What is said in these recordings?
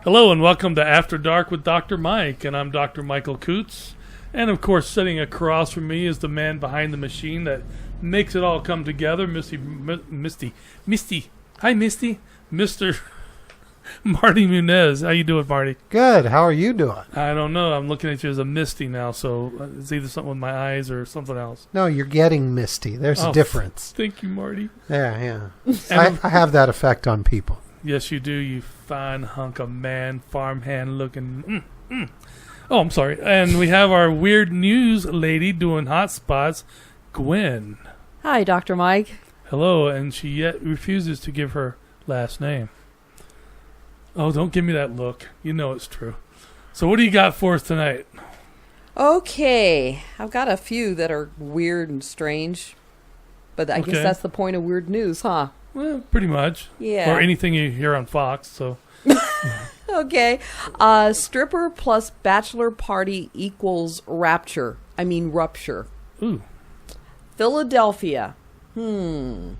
Hello and welcome to After Dark with Dr. Mike, and I'm Dr. Michael Coots. And of course, sitting across from me is the man behind the machine that makes it all come together, Misty. Hi, Misty. Mr. Marty Munez. How you doing, Marty? Good. How are you doing? I don't know. I'm looking at you as a Misty now, so it's either something with my eyes or something else. No, you're getting misty. There's a difference. Thank you, Marty. Yeah. I have that effect on people. Yes, you do, you fine hunk of man, farmhand looking. Oh, I'm sorry. And we have our weird news lady doing hot spots, Gwen. Hi, Dr. Mike. Hello, and she yet refuses to give her last name. Oh, don't give me that look. You know it's true. So what do you got for us tonight? Okay. I've got a few that are weird and strange. But I guess that's the point of weird news, huh? Well, pretty much. Yeah. Or anything you hear on Fox, so. Okay. Stripper plus bachelor party equals rupture. Ooh. Philadelphia. A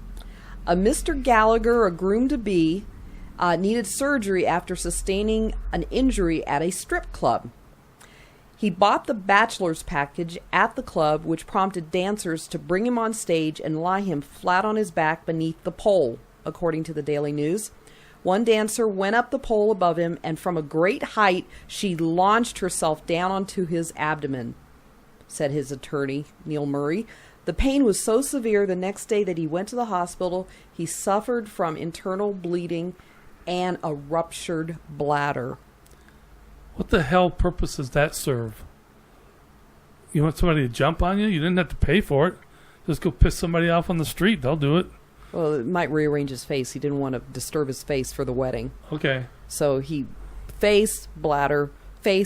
Mr. Gallagher, a groom-to-be, needed surgery after sustaining an injury at a strip club. He bought the bachelor's package at the club, which prompted dancers to bring him on stage and lie him flat on his back beneath the pole, according to the Daily News. One dancer went up the pole above him, and from a great height, she launched herself down onto his abdomen, said his attorney, Neil Murray. The pain was so severe the next day that he went to the hospital. He suffered from internal bleeding and a ruptured bladder. What the hell purpose does that serve? You want somebody to jump on you? You didn't have to pay for it. Just go piss somebody off on the street. They'll do it. Well, it might rearrange his face. He didn't want to disturb his face for the wedding. Okay. So he face, bladder. We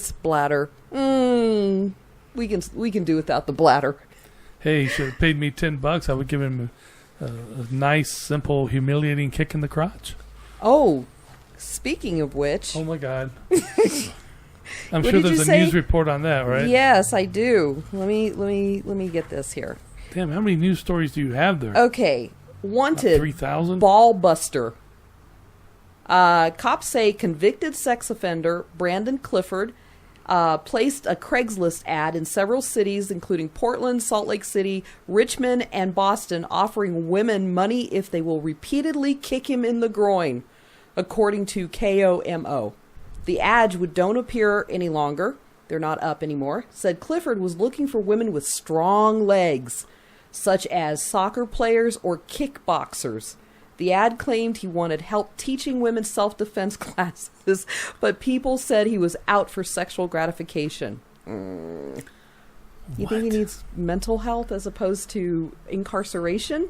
can do without the bladder. Hey, he should have paid me $10. I would give him a nice, simple, humiliating kick in the crotch. Oh, speaking of which. Oh my God. I'm sure there's a news report on that, right? Yes, I do. Let me get this here. Damn, how many news stories do you have there? Okay. Wanted 3,000? Ball buster. Cops say convicted sex offender Brandon Clifford placed a Craigslist ad in several cities, including Portland, Salt Lake City, Richmond, and Boston, offering women money if they will repeatedly kick him in the groin, according to KOMO. The ads don't appear any longer. They're not up anymore. Said Clifford was looking for women with strong legs, such as soccer players or kickboxers. The ad claimed he wanted help teaching women self-defense classes, but people said he was out for sexual gratification. You think he needs mental health as opposed to incarceration?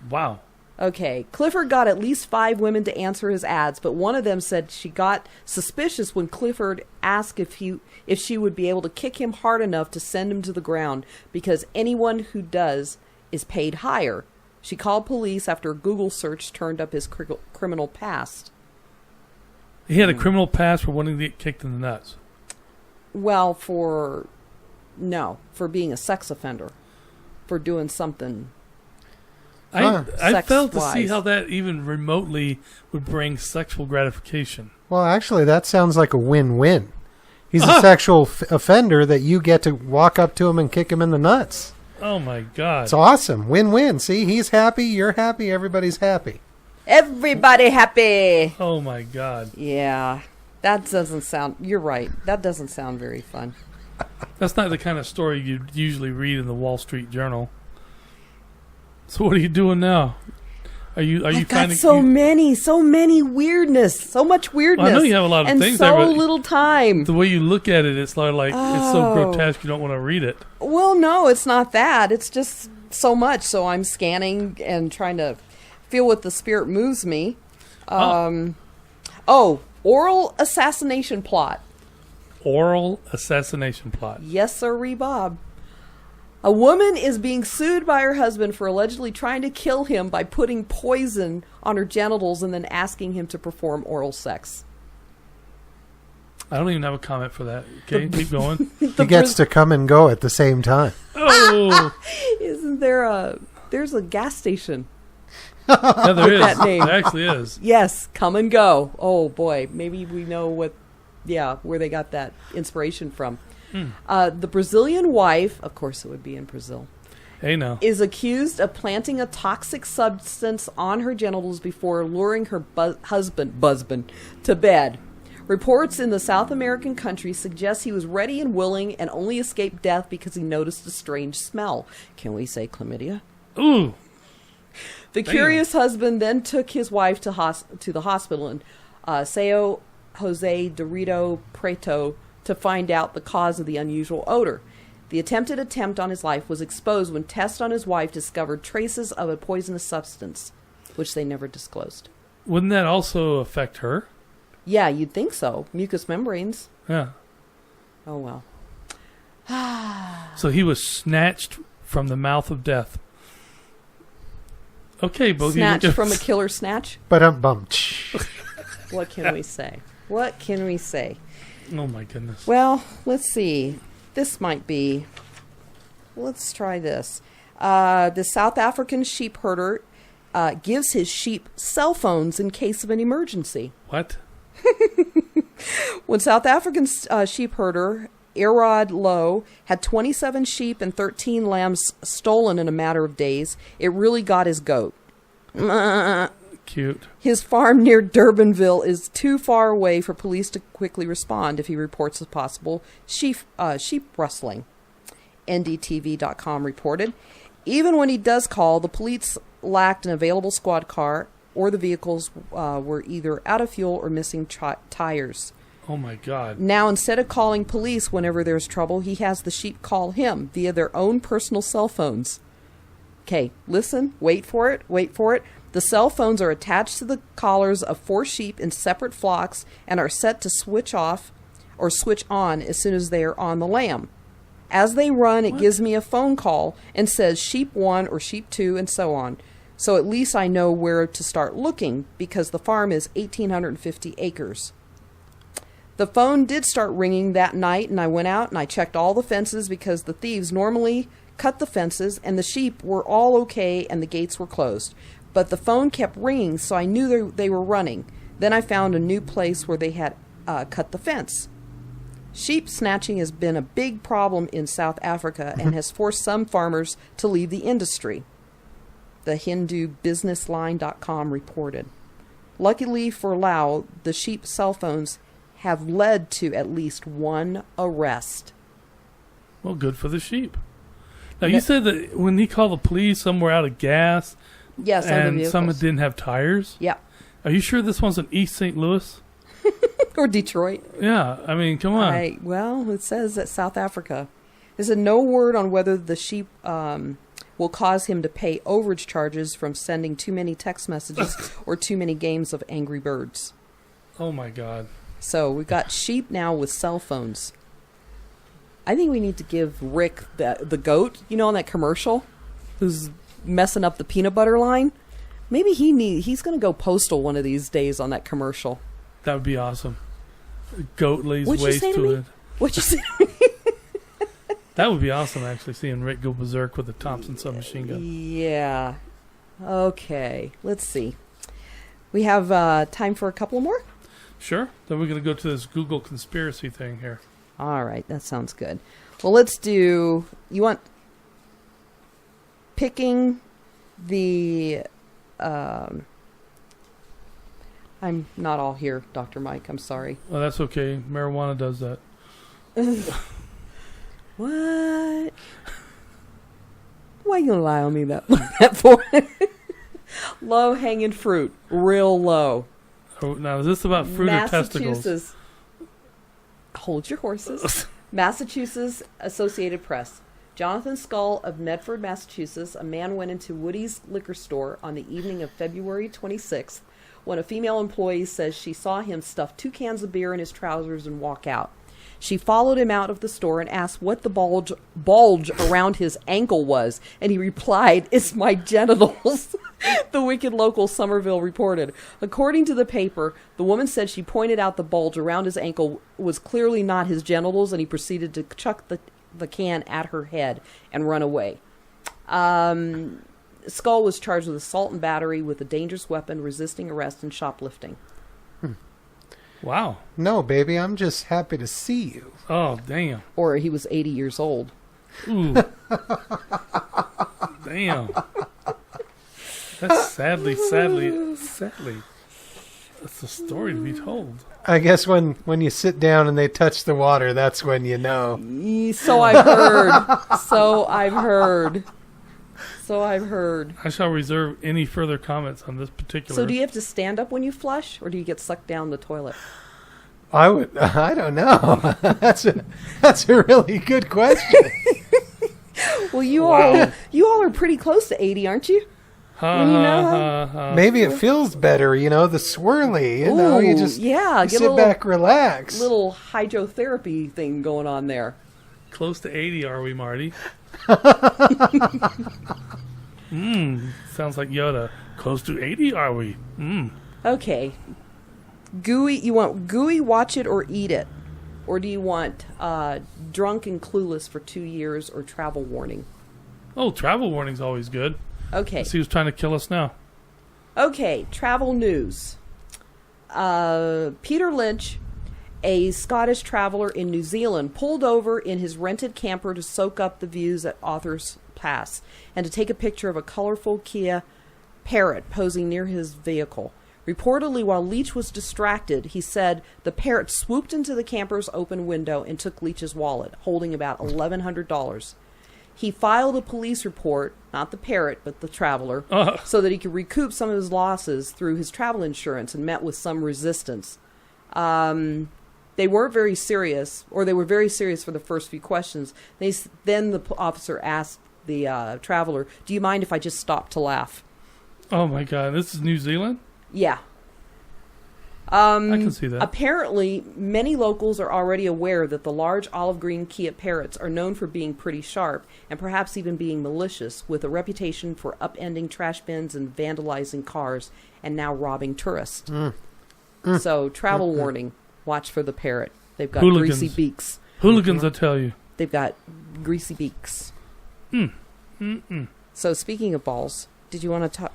Wow. Okay, Clifford got at least 5 women to answer his ads, but one of them said she got suspicious when Clifford asked if she would be able to kick him hard enough to send him to the ground, because anyone who does is paid higher. She called police after a Google search turned up his criminal past. He had a criminal past for wanting to get kicked in the nuts. Well, for being a sex offender, for doing something. I failed to see how that even remotely would bring sexual gratification. Well, actually, that sounds like a win-win. He's a sexual offender that you get to walk up to him and kick him in the nuts. Oh, my God. It's awesome. Win-win. See, he's happy, you're happy, everybody's happy. Everybody happy. Oh, my God. Yeah. That doesn't sound... You're right. That doesn't sound very fun. That's not the kind of story you'd usually read in the Wall Street Journal. So what are you doing now? Are you finding so many weirdness, so much weirdness? Well, I know you have a lot of and things so there, but little time. The way you look at it, it's like it's so grotesque you don't want to read it. Well, no, it's not that. It's just so much. So I'm scanning and trying to feel what the spirit moves me. Oral assassination plot. Oral assassination plot. Yes, sir, Bob. A woman is being sued by her husband for allegedly trying to kill him by putting poison on her genitals and then asking him to perform oral sex. I don't even have a comment for that. Okay, keep going. He gets to come and go at the same time. Oh! Isn't there there's a gas station Yeah, there is. that name. There actually is. Yes, Come and Go. Oh boy, maybe we know where they got that inspiration from. The Brazilian wife, of course it would be in Brazil, Hey, now. is accused of planting a toxic substance on her genitals before luring her husband to bed. Reports in the South American country suggest he was ready and willing and only escaped death because he noticed a strange smell. Can we say chlamydia? Ooh. The curious husband then took his wife to the hospital in Sao Jose de Rio Preto to find out the cause of the unusual odor. The attempted attempt on his life was exposed when tests on his wife discovered traces of a poisonous substance, which they never disclosed. Wouldn't that also affect her? Yeah, you'd think so. Mucous membranes. Yeah. Oh, well. So he was snatched from the mouth of death. Okay, both Snatched of you. from a killer snatch? Ba-dum-bum. What can we say? What can we say? Oh, my goodness. Well, let's see. This might be... Let's try this. The South African sheep herder gives his sheep cell phones in case of an emergency. What? When South African sheep herder Erod Lowe had 27 sheep and 13 lambs stolen in a matter of days, it really got his goat. Cute. His farm near Durbanville is too far away for police to quickly respond if he reports a possible sheep rustling. NDTV.com reported. Even when he does call, the police lacked an available squad car, or the vehicles were either out of fuel or missing tires. Oh, my God. Now, instead of calling police whenever there's trouble, he has the sheep call him via their own personal cell phones. Okay, listen, wait for it. The cell phones are attached to the collars of 4 sheep in separate flocks and are set to switch off or switch on as soon as they are on the lamb. As they run, it gives me a phone call and says sheep 1 or sheep 2 and so on. So at least I know where to start looking because the farm is 1,850 acres. The phone did start ringing that night, and I went out and I checked all the fences because the thieves normally cut the fences, and the sheep were all okay and the gates were closed. But the phone kept ringing, so I knew they were running. Then I found a new place where they had cut the fence. Sheep snatching has been a big problem in South Africa and has forced some farmers to leave the industry. The HinduBusinessLine.com reported. Luckily for Lau, the sheep cell phones have led to at least 1 arrest. Well, good for the sheep. Now, you said that when he called the police, some were out of gas. Yes, and some didn't have tires. Yeah. Are you sure this one's in East St. Louis? Or Detroit. Yeah, I mean, come on. Well, it says that South Africa. There's no word on whether the sheep will cause him to pay overage charges from sending too many text messages or too many games of Angry Birds. Oh, my God. So we've got sheep now with cell phones. I think we need to give Rick the goat, on that commercial, who's messing up the peanut butter line. Maybe he's going to go postal one of these days on that commercial. That would be awesome. Goat lays What'd you waste say to to me? it. What'd you say? That would be awesome, actually, seeing Rick go berserk with the Thompson submachine gun. Yeah. Okay. Let's see. We have time for a couple more? Sure. Then we're going to go to this Google conspiracy thing here. All right. That sounds good. Well, let's do... You want... Picking the... I'm not all here, Dr. Mike. I'm sorry. Well, that's okay. Marijuana does that. What? Why you gonna lie on me that for? Low hanging fruit, real low. Oh, now, is this about fruit or testicles? Massachusetts. Hold your horses. Massachusetts Associated Press. Jonathan Scull of Medford, Massachusetts, a man went into Woody's liquor store on the evening of February 26th when a female employee says she saw him stuff 2 cans of beer in his trousers and walk out. She followed him out of the store and asked what the bulge around his ankle was, and he replied, "It's my genitals." The wicked local Somerville reported. According to the paper, the woman said she pointed out the bulge around his ankle was clearly not his genitals, and he proceeded to chuck the can at her head and run away. Skull was charged with assault and battery with a dangerous weapon, resisting arrest, and shoplifting. Wow. No, baby, I'm just happy to see you. Oh, damn. Or he was 80 years old. Ooh. Damn. That's sadly. That's a story to be told. I guess when you sit down and they touch the water, that's when you know. So I've heard. I shall reserve any further comments on this particular. So do you have to stand up when you flush, or do you get sucked down the toilet? I don't know. That's a really good question. Well, you all are pretty close to 80, aren't you? Maybe it feels better, the swirly. You just sit back, relax. Little hydrotherapy thing going on there. Close to 80, are we, Marty? Sounds like Yoda. Close to 80, are we? Okay. Gooey, you want gooey, watch it, or eat it? Or do you want drunk and clueless for 2 years or travel warning? Oh, travel warning's always good. Okay. Let's see who's trying to kill us now. Okay, travel news. Peter Lynch, a Scottish traveler in New Zealand, pulled over in his rented camper to soak up the views at Authors Pass and to take a picture of a colorful Kia parrot posing near his vehicle. Reportedly, while Leach was distracted, he said the parrot swooped into the camper's open window and took Leach's wallet, holding about $1,100. He filed a police report, not the parrot, but the traveler, so that he could recoup some of his losses through his travel insurance, and met with some resistance. They weren't very serious, or they were very serious for the first few questions. Then the officer asked the traveler, "Do you mind if I just stop to laugh?" Oh my God, this is New Zealand? Yeah. I can see that. Apparently, many locals are already aware that the large olive green Kia parrots are known for being pretty sharp and perhaps even being malicious, with a reputation for upending trash bins and vandalizing cars and now robbing tourists. So, travel warning. Watch for the parrot. They've got greasy beaks. Hooligans, I tell you. They've got greasy beaks. So, speaking of balls, did you want to talk?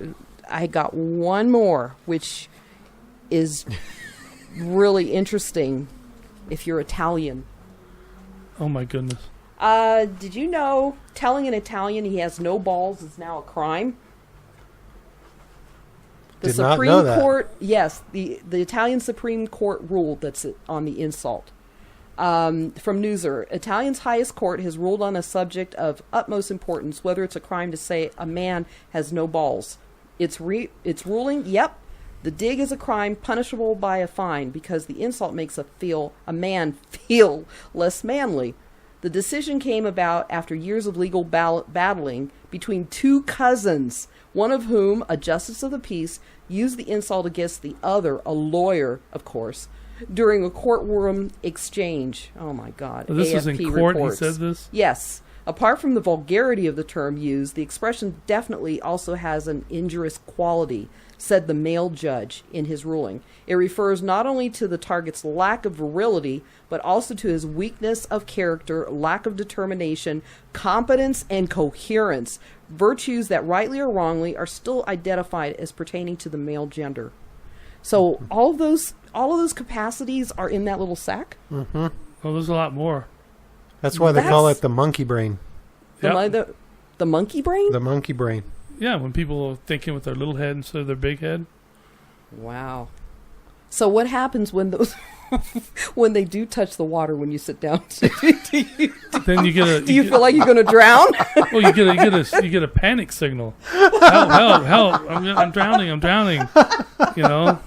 I got one more, which is really interesting if you're Italian. Oh my goodness. Did you know telling an Italian he has no balls is now a crime? The Supreme Court, yes, the Italian Supreme Court ruled that's on the insult. From Newser, Italian's highest court has ruled on a subject of utmost importance, whether it's a crime to say a man has no balls. It's ruling, yep, the dig is a crime punishable by a fine because the insult makes a man feel less manly. The decision came about after years of legal battling between two cousins, one of whom, a justice of the peace, used the insult against the other, a lawyer, of course, during a courtroom exchange. Oh, my God. Well, this AFP was in court, reports. he said this? Yes. Apart from the vulgarity of the term used, the expression definitely also has an injurious quality, said the male judge in his ruling. It refers not only to the target's lack of virility, but also to his weakness of character, lack of determination, competence, and coherence, virtues that rightly or wrongly are still identified as pertaining to the male gender. So all of those capacities are in that little sack? Mm-hmm. Well, there's a lot more. That's why they call it the monkey brain. The monkey brain? The monkey brain. Yeah, when people are thinking with their little head instead of their big head. Wow. So what happens when those when they do touch the water when you sit down? Then you get a. Do you feel like you're going to drown? Well, you get a panic signal. Help! I'm drowning! You know.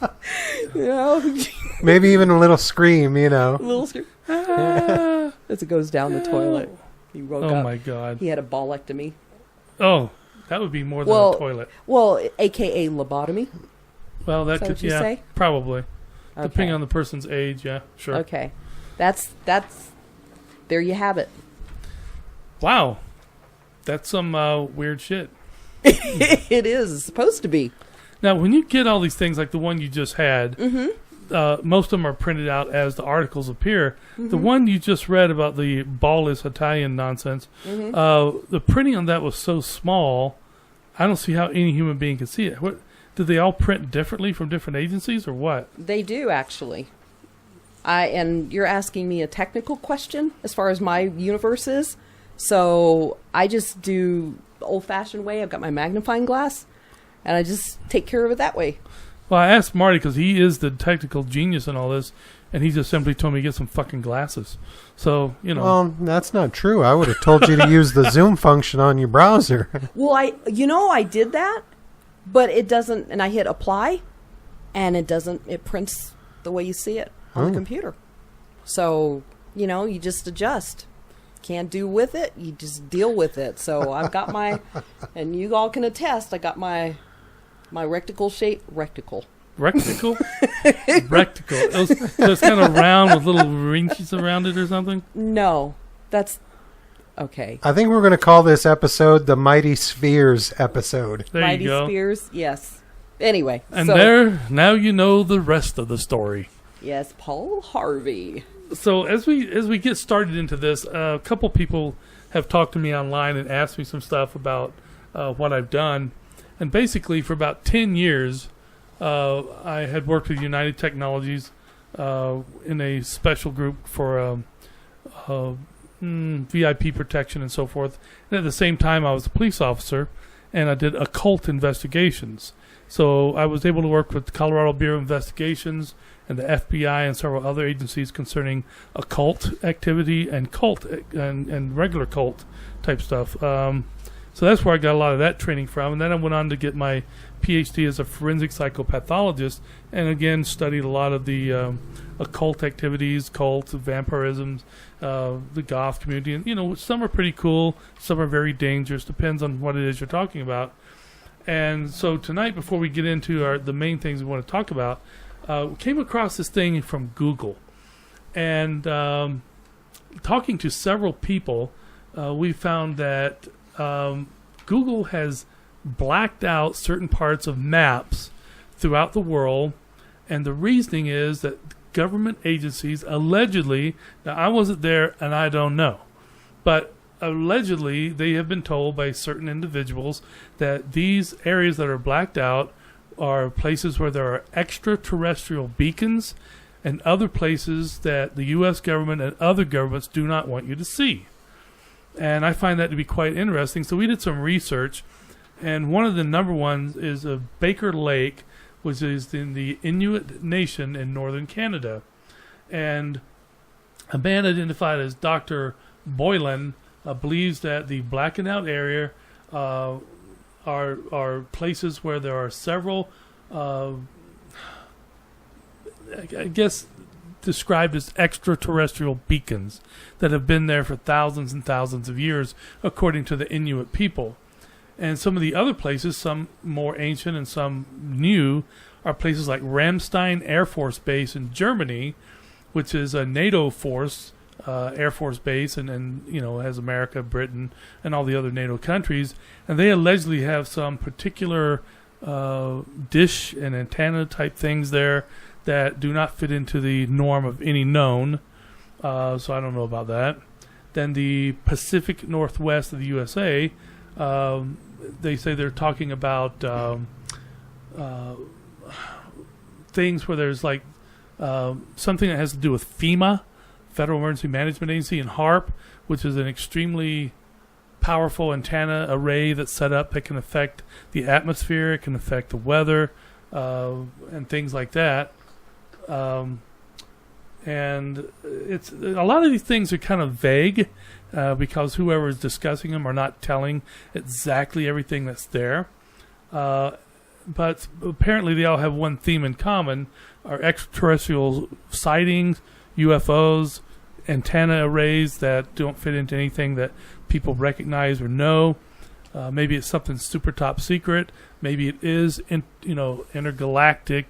Maybe even a little scream. A little scream. As it goes down the toilet. He woke up. Oh my God. He had a ballectomy. Oh, that would be more than a toilet. Well, AKA lobotomy. Well, that could, what you say? Probably. Okay. Depending on the person's age, yeah, sure. Okay. That's there you have it. Wow. That's some weird shit. It is. It's supposed to be. Now, when you get all these things like the one you just had, most of them are printed out as the articles appear. The one you just read about the ballless Italian nonsense, the printing on that was so small I don't see how any human being can see it. What, do they all print differently from different agencies or what? They do, actually. And you're asking me a technical question as far as my universe is. So I just do the old-fashioned way. I've got my magnifying glass, and I just take care of it that way. Well, I asked Marty because he is the technical genius in all this, and he just simply told me to get some fucking glasses. So, you know. Well, that's not true. I would have told you to use the zoom function on your browser. Well, I did that, but it doesn't, and I hit apply, and it prints the way you see it on the computer. So, you just adjust. Can't do with it, you just deal with it. So I've got and you all can attest, I got my rectical. Rectical? Rectical. So it's kind of round with little wrinkles around it or something? No, that's okay. I think we're going to call this episode the Mighty Spheres episode. There Mighty you go. Spheres, yes. Anyway. And now you know the rest of the story. Yes, Paul Harvey. So as we get started into this, a couple people have talked to me online and asked me some stuff about what I've done. And basically, for about 10 years, I had worked with United Technologies in a special group for VIP protection and so forth. And at the same time, I was a police officer, and I did occult investigations. So I was able to work with the Colorado Bureau of Investigations and the FBI and several other agencies concerning occult activity and cult and regular cult type stuff. So that's where I got a lot of that training from. And then I went on to get my PhD as a forensic psychopathologist, and again studied a lot of the occult activities, cults, vampirisms, the goth community. And some are pretty cool, some are very dangerous. Depends on what it is you're talking about. And so tonight, before we get into the main things we want to talk about, we came across this thing from Google. And talking to several people, we found that Google has blacked out certain parts of maps throughout the world. And the reasoning is that government agencies allegedly, now I wasn't there and I don't know, but allegedly they have been told by certain individuals that these areas that are blacked out are places where there are extraterrestrial beacons and other places that the U.S. government and other governments do not want you to see. And I find that to be quite interesting. So we did some research, and one of the number ones is Baker Lake, which is in the Inuit Nation in northern Canada. And a man identified as Dr. Boylan believes that the blackened out area are places where there are several, I guess, described as extraterrestrial beacons that have been there for thousands and thousands of years, according to the Inuit people. And some of the other places, some more ancient and some new, are places like Ramstein Air Force Base in Germany, which is a NATO force, Air Force base, and has America, Britain, and all the other NATO countries. And they allegedly have some particular dish and antenna type things there that do not fit into the norm of any known. So I don't know about that. Then the Pacific Northwest of the USA, they say they're talking about things where there's like something that has to do with FEMA, Federal Emergency Management Agency, and HARP, which is an extremely powerful antenna array that's set up that can affect the atmosphere, it can affect the weather, and things like that. And it's a lot of these things are kind of vague because whoever is discussing them are not telling exactly everything that's there. But apparently they all have one theme in common, are extraterrestrial sightings, UFOs, antenna arrays that don't fit into anything that people recognize or know. Maybe it's something super top secret. Maybe it is intergalactic,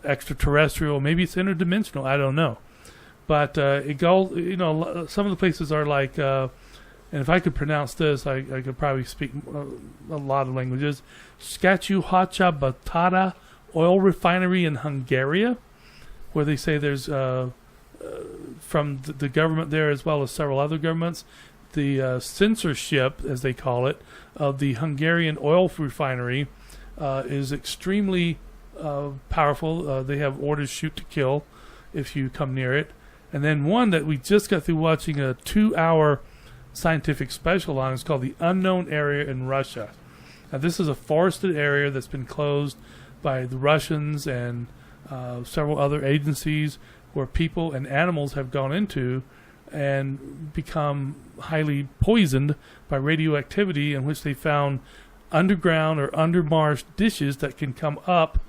extraterrestrial. Maybe it's interdimensional. I don't know. But it goes. Some of the places are like, and if I could pronounce this, I could probably speak a lot of languages. Scatuhacha oil refinery in Hungary, where they say there's from the government there as well as several other governments, the censorship, as they call it, of the Hungarian oil refinery is extremely powerful. They have orders shoot to kill if you come near it. And then one that we just got through watching a 2-hour scientific special on is called the Unknown Area in Russia. Now, this is a forested area that's been closed by the Russians and several other agencies where people and animals have gone into and become highly poisoned by radioactivity, in which they found underground or undermarsh dishes that can come up.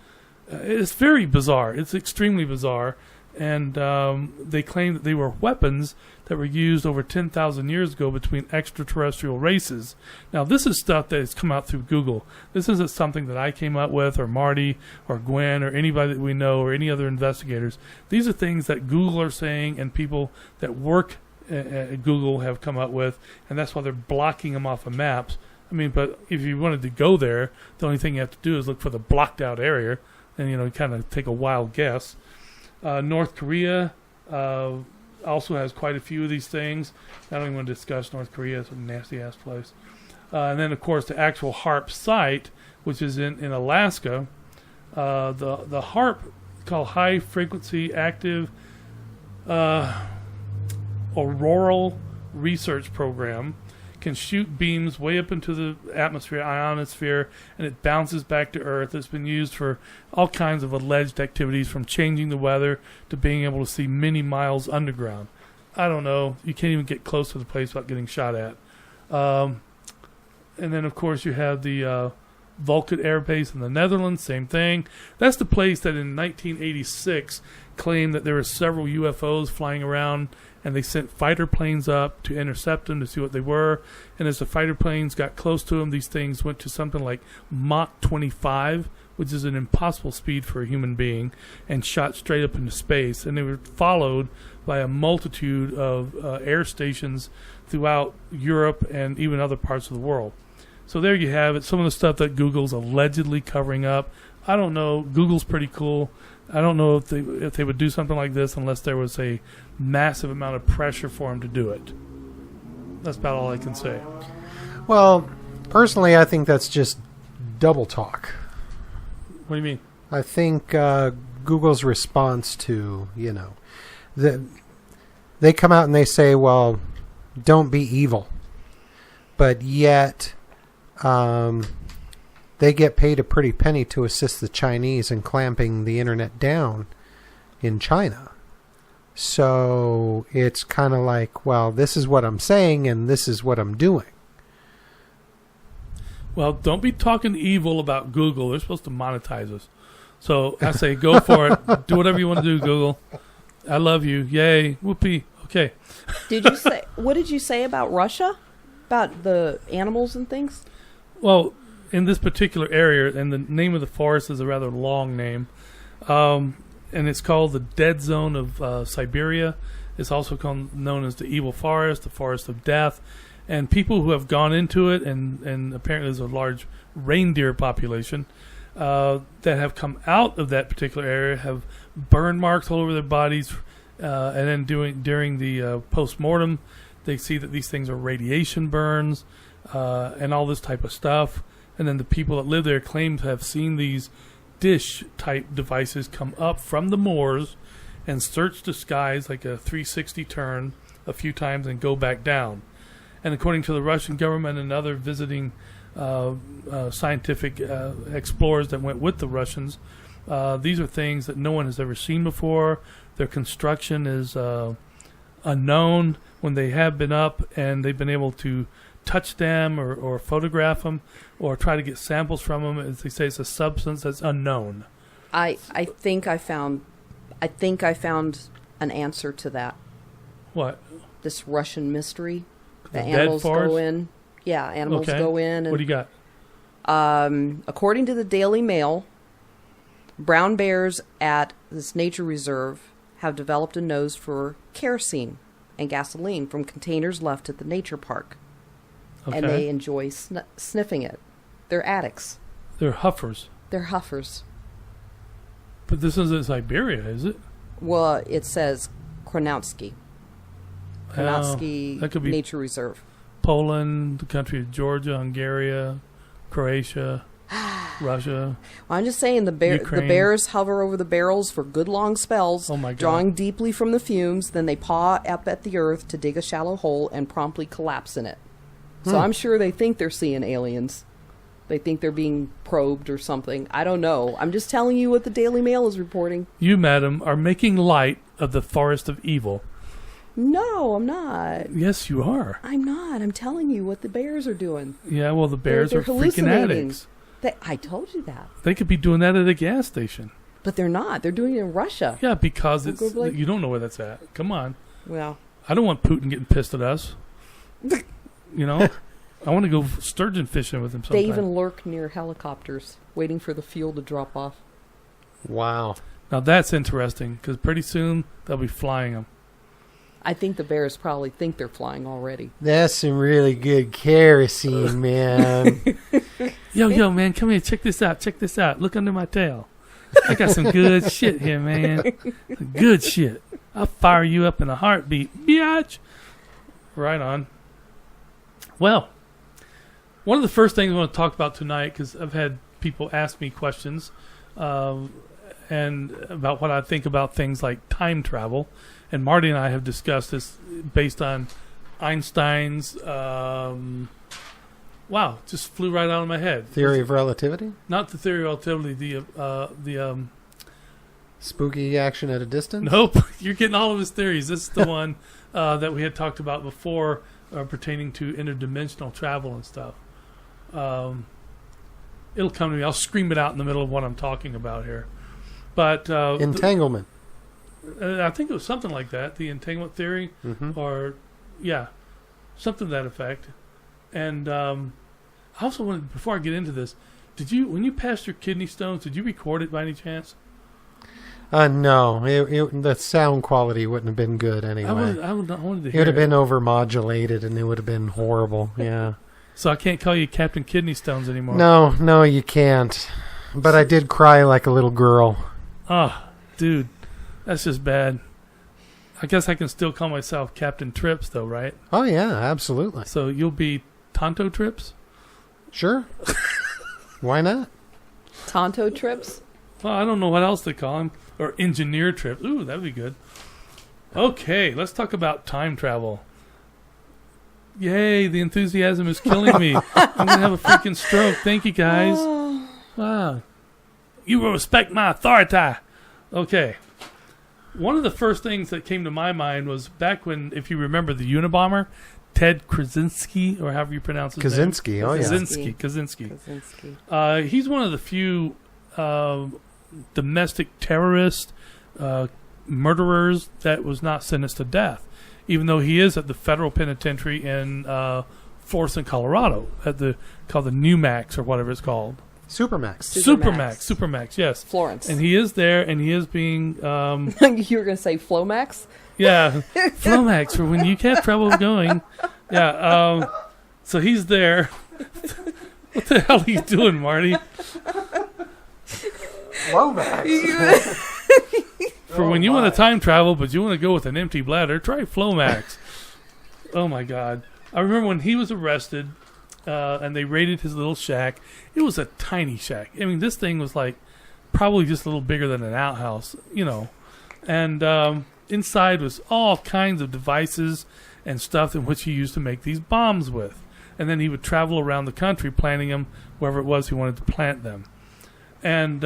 It's very bizarre. It's extremely bizarre. And they claim that they were weapons that were used over 10,000 years ago between extraterrestrial races. Now, this is stuff that has come out through Google. This isn't something that I came up with, or Marty, or Gwen, or anybody that we know, or any other investigators. These are things that Google are saying, and people that work at Google have come up with, and that's why they're blocking them off of maps. I mean, but if you wanted to go there, the only thing you have to do is look for the blocked out area, and kind of take a wild guess. North Korea also has quite a few of these things. I don't even want to discuss North Korea. It's a nasty-ass place. And then, of course, the actual HAARP site, which is in Alaska. The HAARP, called High Frequency Active Auroral Research Program, can shoot beams way up into the atmosphere, ionosphere, and it bounces back to Earth. It's been used for all kinds of alleged activities, from changing the weather to being able to see many miles underground. I don't know. You can't even get close to the place without getting shot at. And then, of course, you have the Vulcan Air Base in the Netherlands. Same thing. That's the place that in 1986 claimed that there were several UFOs flying around, and they sent fighter planes up to intercept them to see what they were. And as the fighter planes got close to them, these things went to something like Mach 25, which is an impossible speed for a human being, and shot straight up into space. And they were followed by a multitude of air stations throughout Europe and even other parts of the world. So there you have it, some of the stuff that Google's allegedly covering up. I don't know. Google's pretty cool. I don't know if they would do something like this unless there was a massive amount of pressure for them to do it. That's about all I can say. Well, personally, I think that's just double talk. What do you mean? I think Google's response to, they come out and they say, well, don't be evil. But yet, they get paid a pretty penny to assist the Chinese in clamping the internet down in China. So it's kind of like, well, this is what I'm saying and this is what I'm doing. Well, don't be talking evil about Google. They're supposed to monetize us. So I say go for it. Do whatever you want to do, Google. I love you. Yay. Whoopee. Okay. What did you say about Russia? About the animals and things? Well, in this particular area, and the name of the forest is a rather long name, and it's called the Dead Zone of Siberia. It's also known as the Evil Forest, the Forest of Death. And people who have gone into it, and apparently there's a large reindeer population that have come out of that particular area, have burn marks all over their bodies, and then during the post-mortem, they see that these things are radiation burns and all this type of stuff. And then the people that live there claim to have seen these dish-type devices come up from the moors and search the skies like a 360 turn a few times and go back down. And according to the Russian government and other visiting scientific explorers that went with the Russians, these are things that no one has ever seen before. Their construction is unknown. When they have been up and they've been able to touch them or photograph them or try to get samples from them, as they say, it's a substance that's unknown. I think I found an answer to that. What? This Russian mystery. The animals dead forest? go in. Yeah, animals go in. And, what do you got? According to the Daily Mail, brown bears at this nature reserve have developed a nose for kerosene and gasoline from containers left at the nature park. Okay. And they enjoy sniffing it. They're addicts. They're huffers. They're huffers. But this isn't Siberia, is it? Well, it says Kronowski That could be, Nature Reserve. Poland, the country of Georgia, Hungary, Croatia, Russia. Well, I'm just saying the Ukraine. bears hover over the barrels for good long spells, Oh my God. drawing deeply from the fumes. Then they paw up at the earth to dig a shallow hole and promptly collapse in it. So I'm sure they think they're seeing aliens. They think they're being probed or something. I don't know. I'm just telling you what the Daily Mail is reporting. You, madam, are making light of the forest of evil. No, I'm not. Yes, you are. I'm not. I'm telling you what the bears are doing. Yeah, well, the bears They're are freaking hallucinating. addicts. I told you that. They could be doing that at a gas station. But they're not. They're doing it in Russia. Yeah, because We'll it's go like- you don't know where that's at. Come on. Well, I don't want Putin getting pissed at us. You know? I want to go sturgeon fishing with him sometime. they even lurk near helicopters, waiting for the fuel to drop off. Wow. Now that's interesting, because pretty soon they'll be flying them. I think the bears probably think they're flying already. That's some really good kerosene, man. Yo, man, come here. Check this out. Check this out. Look under my tail. I got some good shit here, man. Good shit. I'll fire you up in a heartbeat. Biatch. Right on. Well, one of the first things I want to talk about tonight, because I've had people ask me questions and about what I think about things like time travel. And Marty and I have discussed this based on Einstein's, wow, just flew right out of my head. Theory of relativity? Not the theory of relativity, the Spooky action at a distance? nope, you're getting all of his theories. This is the one that we had talked about before pertaining to interdimensional travel and stuff. It'll come to me. I'll scream it out in the middle of what I'm talking about here. But Entanglement. I think it was something like that, the entanglement theory, or yeah, something to that effect. And I also wanted, before I get into this, when you passed your kidney stones, did you record it by any chance? No, the sound quality wouldn't have been good anyway. I wanted to It hear would have been overmodulated, and it would have been horrible. Yeah. So I can't call you Captain Kidney Stones anymore. No, you can't. But I did cry like a little girl. Oh, dude, that's just bad. I guess I can still call myself Captain Trips, though, right? Oh yeah, absolutely. So you'll be Tonto Trips? Sure. Why not? Tonto trips? Well, I don't know what else to call him. Or Engineer Trips. Ooh, that'd be good. Okay, let's talk about time travel. Yay, the enthusiasm is killing me. I'm going to have a freaking stroke. Thank you, guys. Wow. You will respect my authority. Okay. One of the first things that came to my mind was back when, if you remember the Unabomber, Ted Kaczynski, or however you pronounce his name. Kaczynski, oh yeah. Kaczynski. He's one of the few domestic terrorist murderers that was not sentenced to death, even though he is at the federal penitentiary in Forest, Colorado, called the Newmax or whatever it's called. Supermax, yes. Florence. And he is there, and he is being... You were going to say Flomax? Yeah, Flomax, for when you have trouble going. Yeah, so he's there. What the hell are you doing, Marty? Flomax. For when you want to time travel, but you want to go with an empty bladder, try Flomax. Oh, my God. I remember when he was arrested, and they raided his little shack. It was a tiny shack. I mean, this thing was like probably just a little bigger than an outhouse, you know. And inside was all kinds of devices and stuff in which he used to make these bombs with. And then he would travel around the country planting them wherever it was he wanted to plant them. And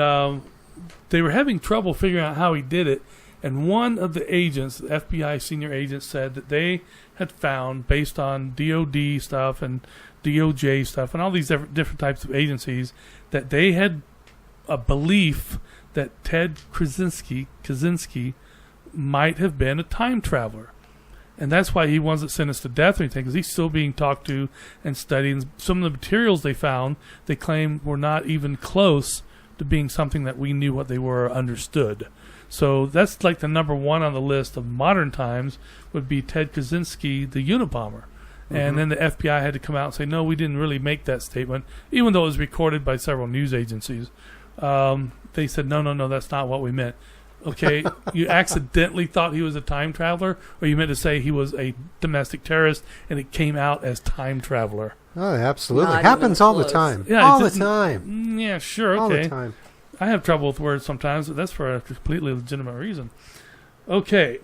they were having trouble figuring out how he did it. And one of the agents, the FBI senior agents, said that they had found, based on DOD stuff and DOJ stuff and all these different types of agencies, that they had a belief that Ted Kaczynski might have been a time traveler. And that's why he wasn't sentenced to death or anything, because he's still being talked to and studied. And some of the materials they found, they claim, were not even close to being something that we knew what they were or understood. So that's like the number one on the list of modern times would be Ted Kaczynski, the Unabomber. And then the FBI had to come out and say, no, we didn't really make that statement, even though it was recorded by several news agencies. They said, no, that's not what we meant. Okay, you accidentally thought he was a time traveler, or you meant to say he was a domestic terrorist, and it came out as time traveler. Oh, absolutely. Not Happens even all the close. time. Yeah, all it the didn't- time. Yeah, sure, All okay. the time. I have trouble with words sometimes, but that's for a completely legitimate reason. Okay,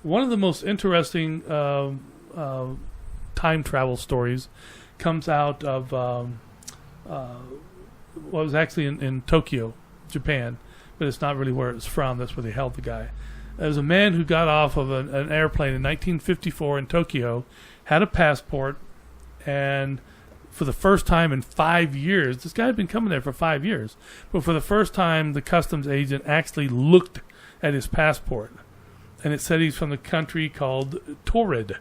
one of the most interesting time travel stories comes out of what was actually in Tokyo, Japan, but it's not really where it's from. That's where they held the guy. There was a man who got off of an airplane in 1954 in Tokyo, had a passport, and for the first time in 5 years, this guy had been coming there for 5 years, but for the first time, the customs agent actually looked at his passport, and it said he's from the country called Torrid.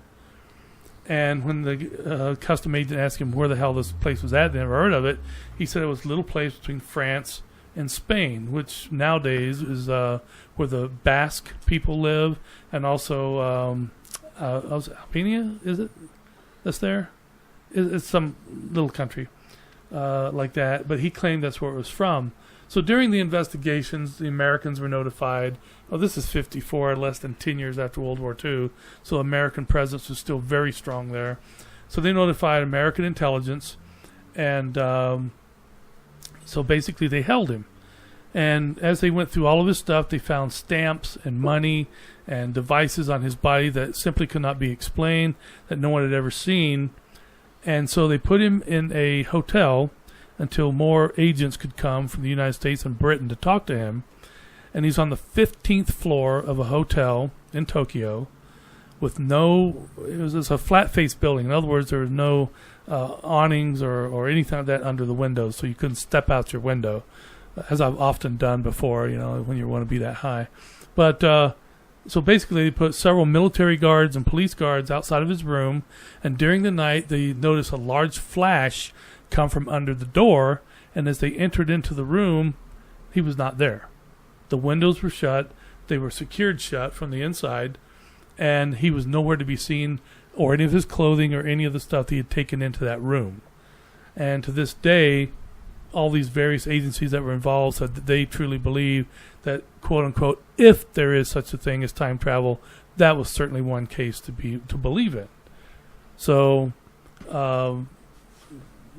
And when the custom agent asked him where the hell this place was at, they never heard of it, he said it was a little place between France and Spain, which nowadays is where the Basque people live, and also Albania, is it? That's there? It's some little country like that, but he claimed that's where it was from. So during the investigations, the Americans were notified. Oh, this is 54, less than 10 years after World War II, so American presence was still very strong there. So they notified American intelligence, and so basically they held him. And as they went through all of his stuff, they found stamps and money and devices on his body that simply could not be explained, that no one had ever seen. And so they put him in a hotel until more agents could come from the United States and Britain to talk to him. And he's on the 15th floor of a hotel in Tokyo with it was a flat-faced building. In other words, there was no awnings or anything like that under the windows, so you couldn't step out your window, as I've often done before, when you want to be that high. But so basically they put several military guards and police guards outside of his room, and during the night they noticed a large flash come from under the door, and as they entered into the room, he was not there. The windows were shut, they were secured shut from the inside, and he was nowhere to be seen, or any of his clothing or any of the stuff that he had taken into that room. And to this day, all these various agencies that were involved said that they truly believe that, quote unquote, if there is such a thing as time travel, that was certainly one case to believe in. So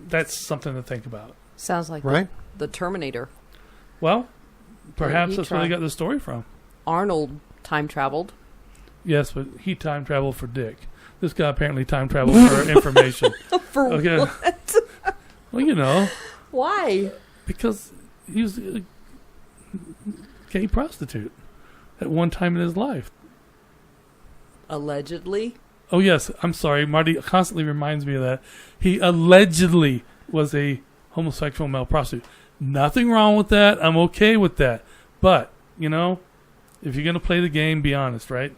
that's something to think about. Sounds like Right? the Terminator. Well, perhaps he that's where they tried. got the story from. Arnold time traveled. Yes, but he time traveled for dick. This guy apparently time traveled for information. For Okay. what? Well, Why? because he was a gay prostitute at one time in his life. Allegedly. Oh, yes. I'm sorry. Marty constantly reminds me of that. He allegedly was a homosexual male prostitute. Nothing wrong with that. I'm okay with that. But, if you're going to play the game, be honest, right?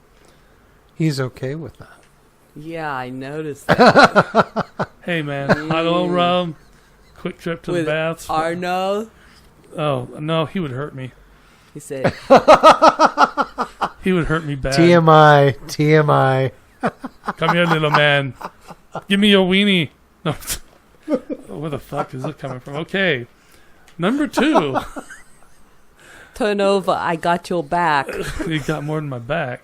He's okay with that. Yeah, I noticed that. Hey, man. Hot oil rub. Quick trip to the With baths. Arnold. Oh, no. He would hurt me. He said, He would hurt me bad. TMI. Come here, little man. Give me your weenie. No. Where the fuck is it coming from? Okay. Number 2. turn over, I got your back. He got more than my back.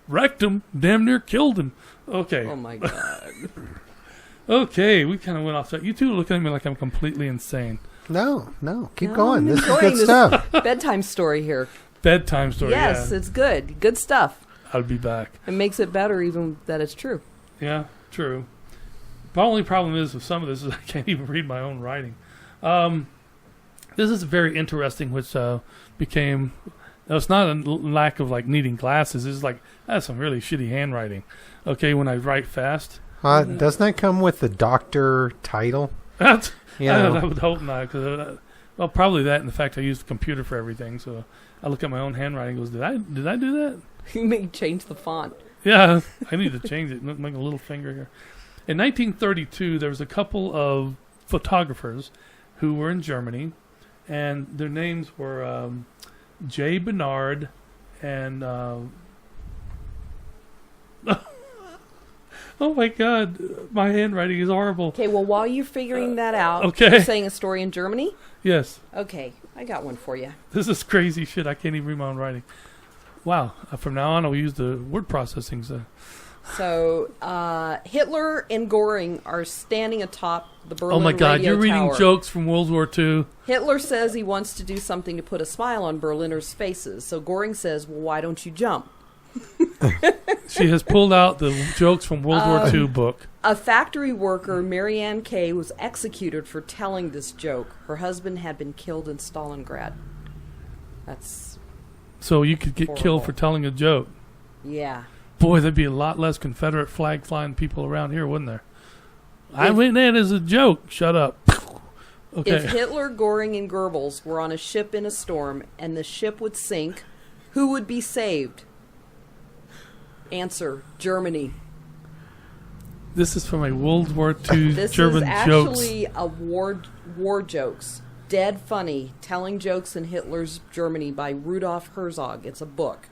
Wrecked him. Damn near killed him. Okay. Oh my God. Okay. We kind of went off track. You two are looking at me like I'm completely insane. No. Keep No, going. I'm This is enjoying good this stuff. bedtime story here. Bedtime story. Yes, Yeah. it's good. Good stuff. I'll be back. It makes it better even that it's true. Yeah, true. The only problem is with some of this is I can't even read my own writing. This is very interesting, which became... It's not a lack of needing glasses. It's that's some really shitty handwriting. Okay, when I write fast. Doesn't that come with the doctor title? That's, Yeah. I would hope not. Cause, probably that and the fact I use the computer for everything. So I look at my own handwriting and goes, did I do that? You may change the font. Yeah, I need to change it. Make a little finger here. In 1932, there was a couple of photographers who were in Germany, and their names were J. Bernard and... oh my God, my handwriting is horrible. Okay, well, while you're figuring that out, okay. you're saying a story in Germany? Yes. Okay, I got one for you. This is crazy shit. I can't even read my own writing. Wow. From now on, I'll use the word processing. So Hitler and Göring are standing atop the Berlin Oh my God! radio You're reading tower. jokes from World War II. Hitler says he wants to do something to put a smile on Berliners' faces. So Göring says, well, why don't you jump? She has pulled out the jokes from World War II book. A factory worker, Marianne Kay, was executed for telling this joke. Her husband had been killed in Stalingrad. That's... So you could get horrible. killed for telling a joke. Yeah. Boy, there'd be a lot less Confederate flag flying people around here, wouldn't there? I went in as a joke. Shut up. Okay. If Hitler, Göring, and Goebbels were on a ship in a storm and the ship would sink, who would be saved? Answer, Germany. This is from a World War II This German is jokes. actually a war jokes. Dead Funny, Telling Jokes in Hitler's Germany by Rudolf Herzog. It's a book.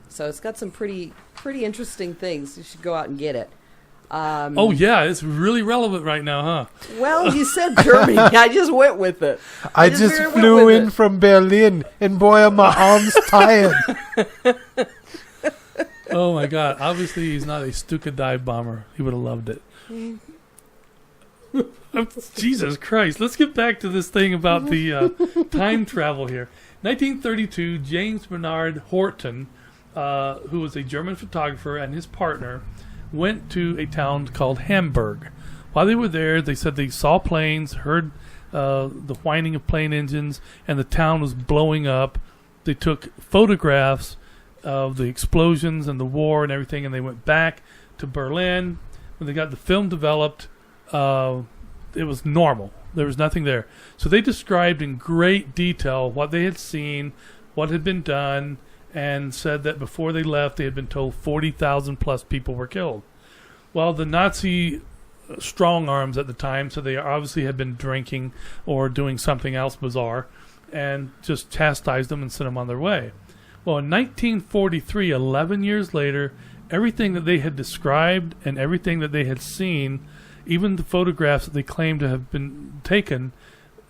So it's got some pretty interesting things. You should go out and get it. Oh, yeah. It's really relevant right now, huh? Well, you said Germany. I just went with it. I just flew in from Berlin, and boy, are my arms tired. Oh, my God. Obviously, he's not a Stuka dive bomber. He would have loved it. Jesus Christ. Let's get back to this thing about the time travel here. 1932, James Bernard Horton, who was a German photographer, and his partner went to a town called Hamburg. While they were there, they said they saw planes, heard the whining of plane engines, and the town was blowing up. They took photographs of the explosions and the war and everything, and they went back to Berlin. When they got the film developed, it was normal. There was nothing there. So they described in great detail what they had seen, what had been done, and said that before they left, they had been told 40,000 plus people were killed. Well, the Nazi strong arms at the time, so they obviously had been drinking or doing something else bizarre, and just chastised them and sent them on their way. Well, in 1943, 11 years later, everything that they had described and everything that they had seen, even the photographs that they claimed to have been taken,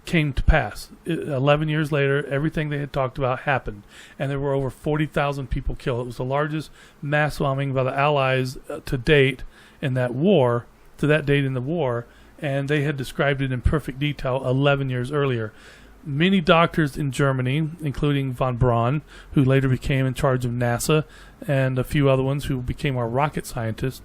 came to pass. 11 years later, everything they had talked about happened, and there were over 40,000 people killed. It was the largest mass bombing by the Allies to date in that war, to that date in the war, and they had described it in perfect detail 11 years earlier. Many doctors in Germany, including von Braun, who later became in charge of NASA, and a few other ones who became our rocket scientists,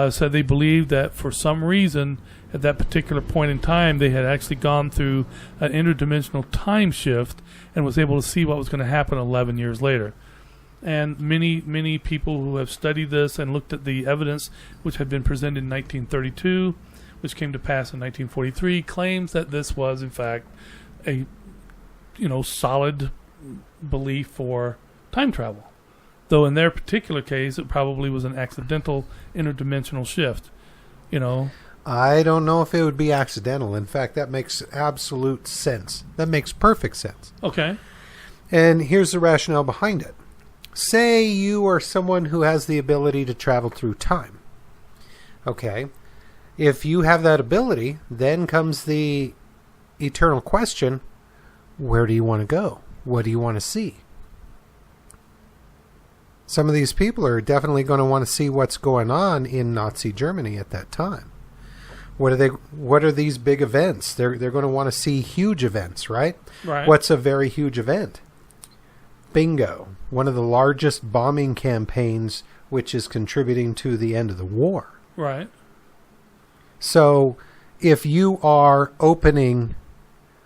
said they believed that for some reason at that particular point in time they had actually gone through an interdimensional time shift and was able to see what was going to happen 11 years later. And many people who have studied this and looked at the evidence which had been presented in 1932, which came to pass in 1943, claims that this was in fact a solid belief for time travel. Though in their particular case, it probably was an accidental interdimensional shift. I don't know if it would be accidental. In fact, that makes absolute sense. That makes perfect sense. Okay. And here's the rationale behind it. Say you are someone who has the ability to travel through time. Okay. If you have that ability, then comes the eternal question, where do you want to go? What do you want to see? Some of these people are definitely going to want to see what's going on in Nazi Germany at that time. What are these big events? They're going to want to see huge events, right? Right. What's a very huge event? Bingo. One of the largest bombing campaigns which is contributing to the end of the war. Right. So if you are opening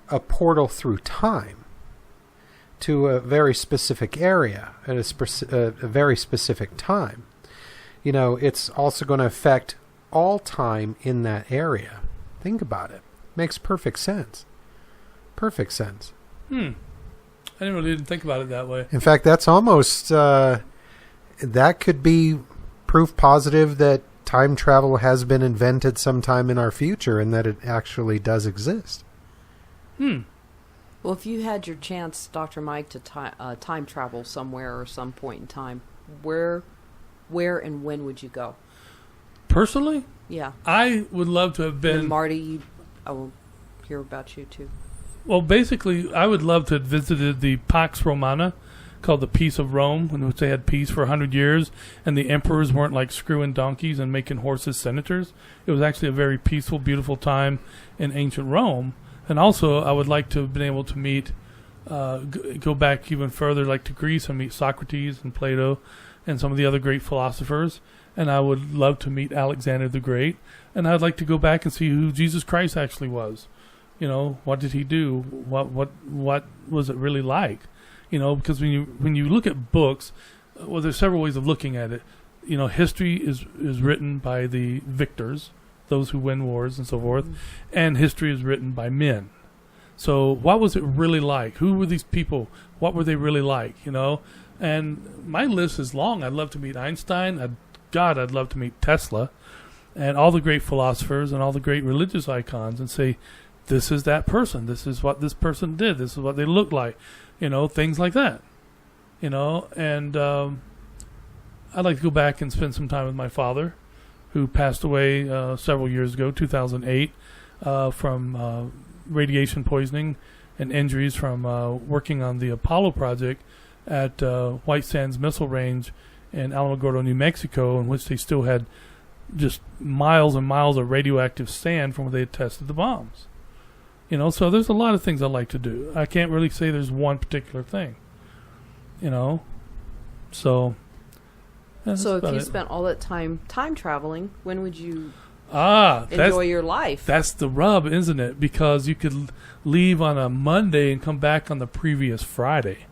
a portal through time to a very specific area at a very specific time, it's also going to affect all time in that area. Think about it. Makes perfect sense. Perfect sense. I didn't think about it that way. In fact, that's almost that could be proof positive that time travel has been invented sometime in our future and that it actually does exist. Well, if you had your chance, Dr. Mike, to time travel somewhere or some point in time, where and when would you go? Personally? Yeah. I would love to have been... And Marty, I will hear about you too. Well, basically, I would love to have visited the Pax Romana called the Peace of Rome, in which they had peace for 100 years, and the emperors weren't like screwing donkeys and making horses senators. It was actually a very peaceful, beautiful time in ancient Rome. And also, I would like to have been able to meet, go back even further, like to Greece, and meet Socrates and Plato and some of the other great philosophers. And I would love to meet Alexander the Great. And I'd like to go back and see who Jesus Christ actually was. You know, what did he do? What was it really like? You know, because when you look at books, well, there's several ways of looking at it. You know, history is written by the victors, those who win wars and so forth, and history is written by men. So what was it really like? Who were these people? What were they really like? You know, and my list is long. I'd love to meet Einstein. I'd love to meet Tesla, and all the great philosophers and all the great religious icons, and say, this is that person. This is what this person did. This is what they look like. You know, things like that. You know, and I'd like to go back and spend some time with my father, who passed away several years ago, 2008, from radiation poisoning and injuries from working on the Apollo project at White Sands Missile Range in Alamogordo, New Mexico, in which they still had just miles and miles of radioactive sand from where they had tested the bombs. You know, so there's a lot of things I like to do. I can't really say there's one particular thing. You know, so. So if you spent all that time traveling, when would you enjoy your life? That's the rub, isn't it? Because you could leave on a Monday and come back on the previous Friday.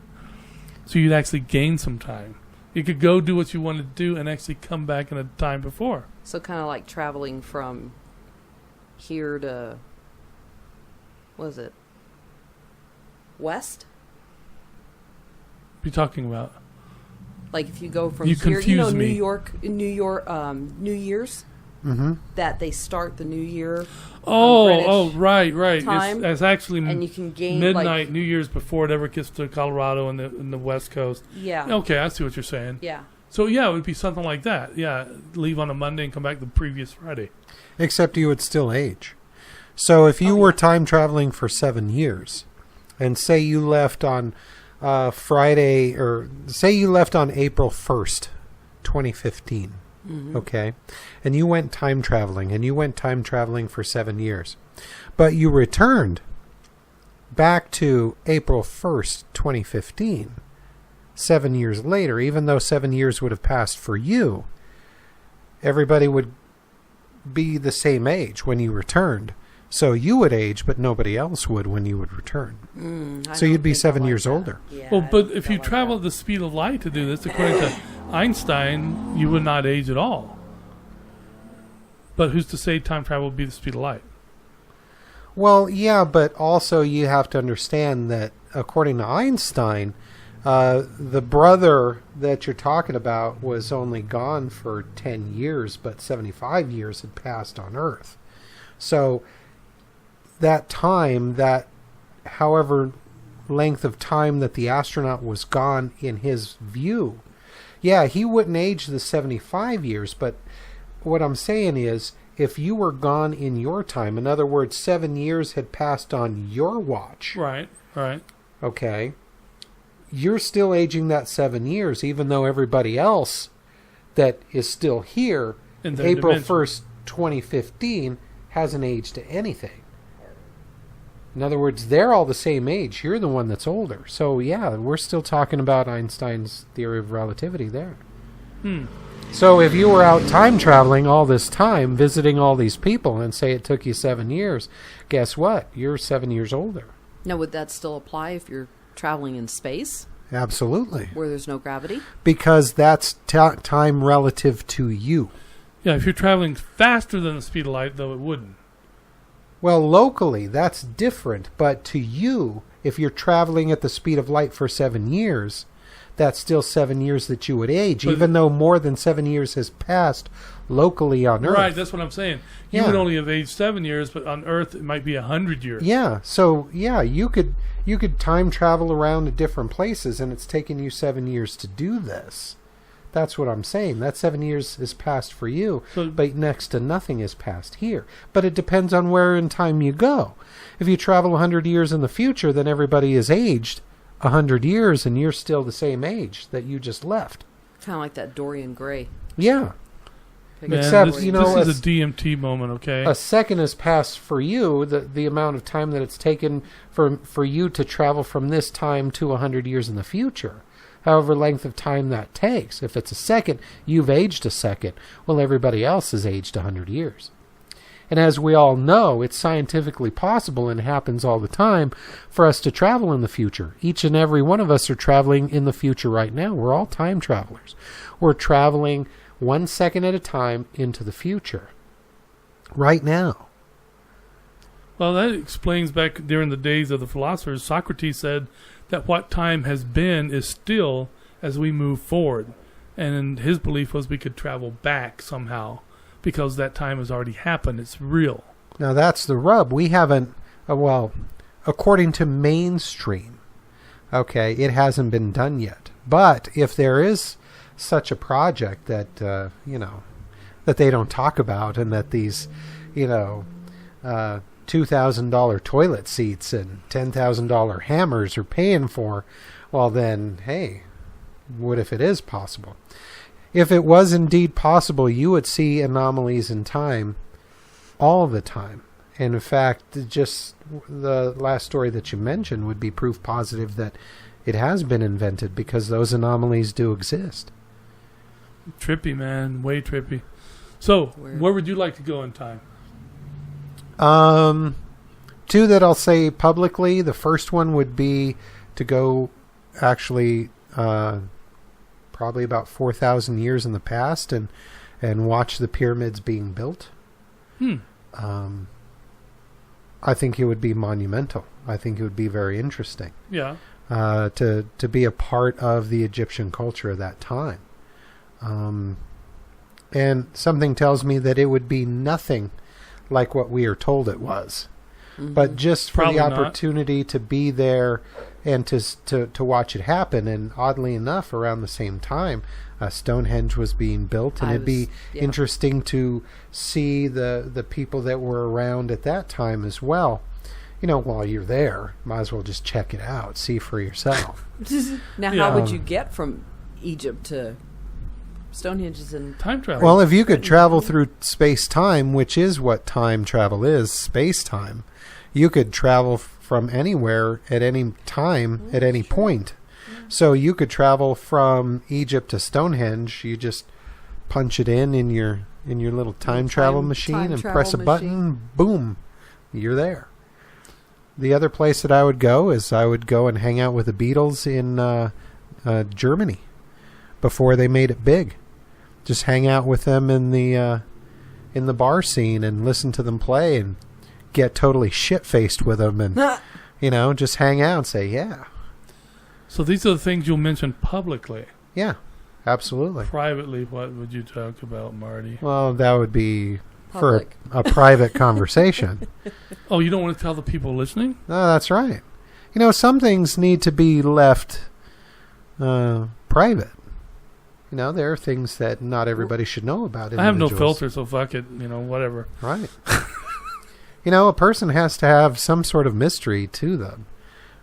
So you'd actually gain some time. You could go do what you wanted to do and actually come back in a time before. So kind of like traveling from here to, what is it, west? What are you talking about? Like if you go from you here, you know, me. New Year's, that they start the New Year. Right. Time, it's actually and you can gain midnight New Year's before it ever gets to Colorado and the West Coast. Yeah. Okay, I see what you're saying. Yeah. So yeah, it would be something like that. Yeah, leave on a Monday and come back the previous Friday. Except you would still age. So if you were time traveling for 7 years, and say you left on Friday, or say you left on April 1st, 2015, okay? And you went time traveling, for 7 years. But you returned back to April 1st, 2015, 7 years later. Even though 7 years would have passed for you, everybody would be the same age when you returned. So you would age, but nobody else would when you would return. So you'd be 7 years older. Yeah, well, but if you travel at the speed of light to do this, according to Einstein, you would not age at all. But who's to say time travel would be the speed of light? Well, yeah, but also you have to understand that according to Einstein, the brother that you're talking about was only gone for 10 years, but 75 years had passed on Earth. So that time, that however length of time that the astronaut was gone in his view, yeah, he wouldn't age the 75 years, but what I'm saying is, if you were gone in your time, in other words, 7 years had passed on your watch. Right. Okay. You're still aging that 7 years, even though everybody else that is still here, April 1st, 2015, hasn't aged to anything. In other words, they're all the same age. You're the one that's older. So, yeah, we're still talking about Einstein's theory of relativity there. So if you were out time traveling all this time, visiting all these people, and say it took you 7 years, guess what? You're 7 years older. Now, would that still apply if you're traveling in space? Absolutely. Where there's no gravity? Because that's time relative to you. Yeah, if you're traveling faster than the speed of light, though, it wouldn't. Well, locally, that's different. But to you, if you're traveling at the speed of light for 7 years, that's still 7 years that you would age, even though more than 7 years has passed locally on Earth. Right, that's what I'm saying. You would only have aged 7 years, but on Earth it might be 100 years. Yeah, so, yeah, you could time travel around to different places, and it's taken you 7 years to do this. That's what I'm saying. That 7 years is passed for you, but next to nothing is passed here. But it depends on where in time you go. If you travel 100 years in the future, then everybody is aged 100 years and you're still the same age that you just left. Kind of like that Dorian Gray. Yeah. Man, Except, this, you know, this is a DMT moment, okay? a second has passed for you, the amount of time that it's taken for you to travel from this time to 100 years in the future. However length of time that takes. If it's a second, you've aged a second. Well, everybody else has aged 100 years. And as we all know, it's scientifically possible and happens all the time for us to travel in the future. Each and every one of us are traveling in the future right now. We're all time travelers. We're traveling 1 second at a time into the future. Right now. Well, that explains back during the days of the philosophers, Socrates said that what time has been is still as we move forward. And his belief was we could travel back somehow because that time has already happened. It's real. Now that's the rub. We haven't, well, according to mainstream, okay, it hasn't been done yet. But if there is such a project that, you know, that they don't talk about and that these, you know, $2,000 toilet seats and $10,000 hammers are paying for, well then, hey, what if it is possible? If it was indeed possible, you would see anomalies in time all the time. And in fact, just the last story that you mentioned would be proof positive that it has been invented because those anomalies do exist. Trippy, man. Way trippy. So, Weird. where would you like to go in time? Two that I'll say publicly. The first one would be to go actually probably about 4,000 years in the past and watch the pyramids being built. I think it would be monumental. I think it would be very interesting. Yeah. To be a part of the Egyptian culture of that time. And something tells me that it would be nothing like what we are told it was. Mm-hmm. But just for Probably the not. opportunity to be there and to watch it happen. And oddly enough, around the same time, Stonehenge was being built. And it'd be interesting to see the people that were around at that time as well. You know, while you're there, might as well just check it out, see for yourself. Now, Yeah. how would you get from Egypt to Stonehenge? Is in Time travel. Well, if you could travel through space-time, which is what time travel is, space-time, you could travel from anywhere at any time, at any point. So you could travel from Egypt to Stonehenge. You just punch it in your little time travel machine and press a button. Boom, you're there. The other place that I would go is I would go and hang out with the Beatles in Germany before they made it big. Just hang out with them in the bar scene and listen to them play and get totally shit-faced with them and, you know, just hang out and say, yeah. So these are the things you'll mention publicly. Yeah, absolutely. Privately, what would you talk about, Marty? Well, that would be Public. for a private conversation. Oh, you don't want to tell the people listening? No, that's right. You know, some things need to be left private. You know, there are things that not everybody should know about. I have no individuals. filter, so fuck it. You know, whatever. Right. You know, a person has to have some sort of mystery to them,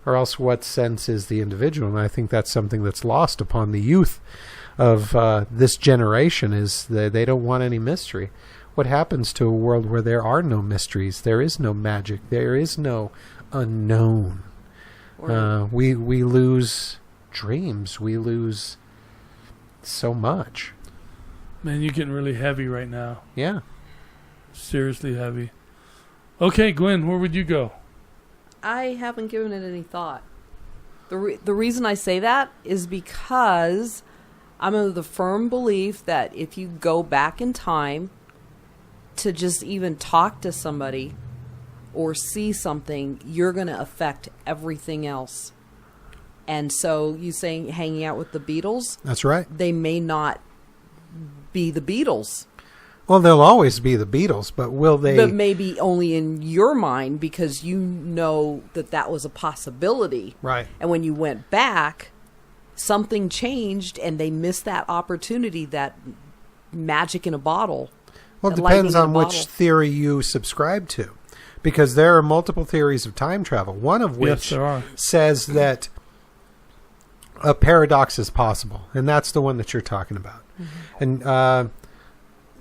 or else what sense is the individual? And I think that's something that's lost upon the youth of this generation is that they don't want any mystery. What happens to a world where there are no mysteries? There is no magic. There is no unknown. We lose dreams. We lose so much. Man, you're getting really heavy right now. Yeah. Seriously heavy. Okay, Gwen, where would you go? I haven't given it any thought. The reason I say that is because I'm of the firm belief that if you go back in time to just even talk to somebody or see something, you're going to affect everything else. And so you saying hanging out with the Beatles, That's right. they may not be the Beatles. Well, they'll always be the Beatles, but will they... But maybe only in your mind because you know that was a possibility. Right. And when you went back, something changed and they missed that opportunity, that magic in a bottle. Well, it that depends lightning in on a which bottle. theory you subscribe to. Because there are multiple theories of time travel. One of which Yes, there are. says that a paradox is possible, and that's the one that you're talking about. And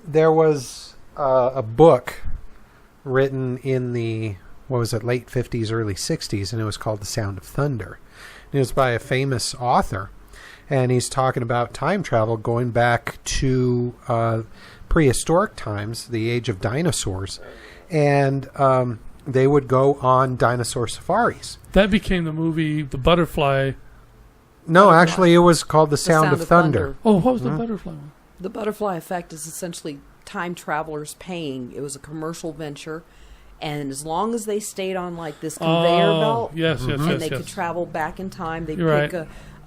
there was a book written in the, late 50s, early 60s, and it was called The Sound of Thunder. And it was by a famous author, and he's talking about time travel going back to prehistoric times, the age of dinosaurs, and they would go on dinosaur safaris. That became the movie The Butterfly. No, actually, it was called The Sound of Thunder. Oh, what was the butterfly one? The butterfly effect is essentially time travelers paying. It was a commercial venture, and as long as they stayed on like this conveyor belt, and they could travel back in time, they pick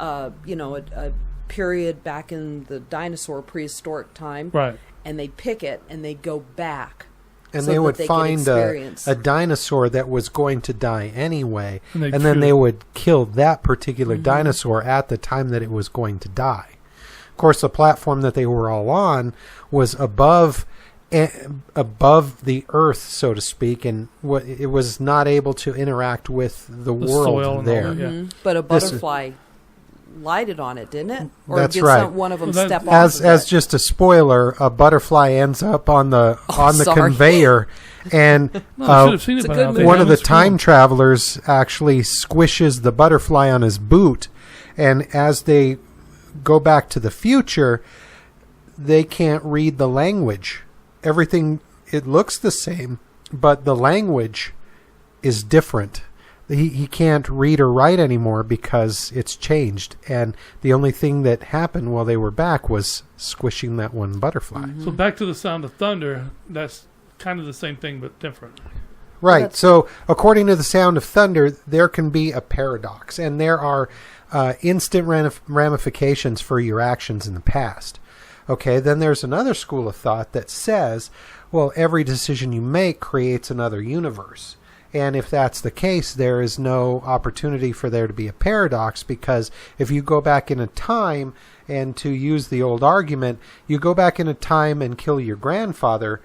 a period back in the dinosaur prehistoric time, right? And they pick it and they go back. And they would find a dinosaur that was going to die anyway, and then they would kill that particular dinosaur at the time that it was going to die. Of course, the platform that they were all on was above the earth, so to speak, and it was not able to interact with the world there. But a butterfly lighted on it, didn't it? Or that's did right. One of them step off? As just a spoiler, a butterfly ends up on the conveyor, and one of the time travelers actually squishes the butterfly on his boot, and as they go back to the future, they can't read the language. Everything, it looks the same, but the language is different. He can't read or write anymore because it's changed, and the only thing that happened while they were back was squishing that one butterfly. So back to The Sound of Thunder, that's kind of the same thing but different. Right. So according to The Sound of Thunder, there can be a paradox, and there are instant ramifications for your actions in the past. Okay, then there's another school of thought that says, well, every decision you make creates another universe. And if that's the case, there is no opportunity for there to be a paradox, because if you go back in a time, and to use the old argument, you go back in a time and kill your grandfather,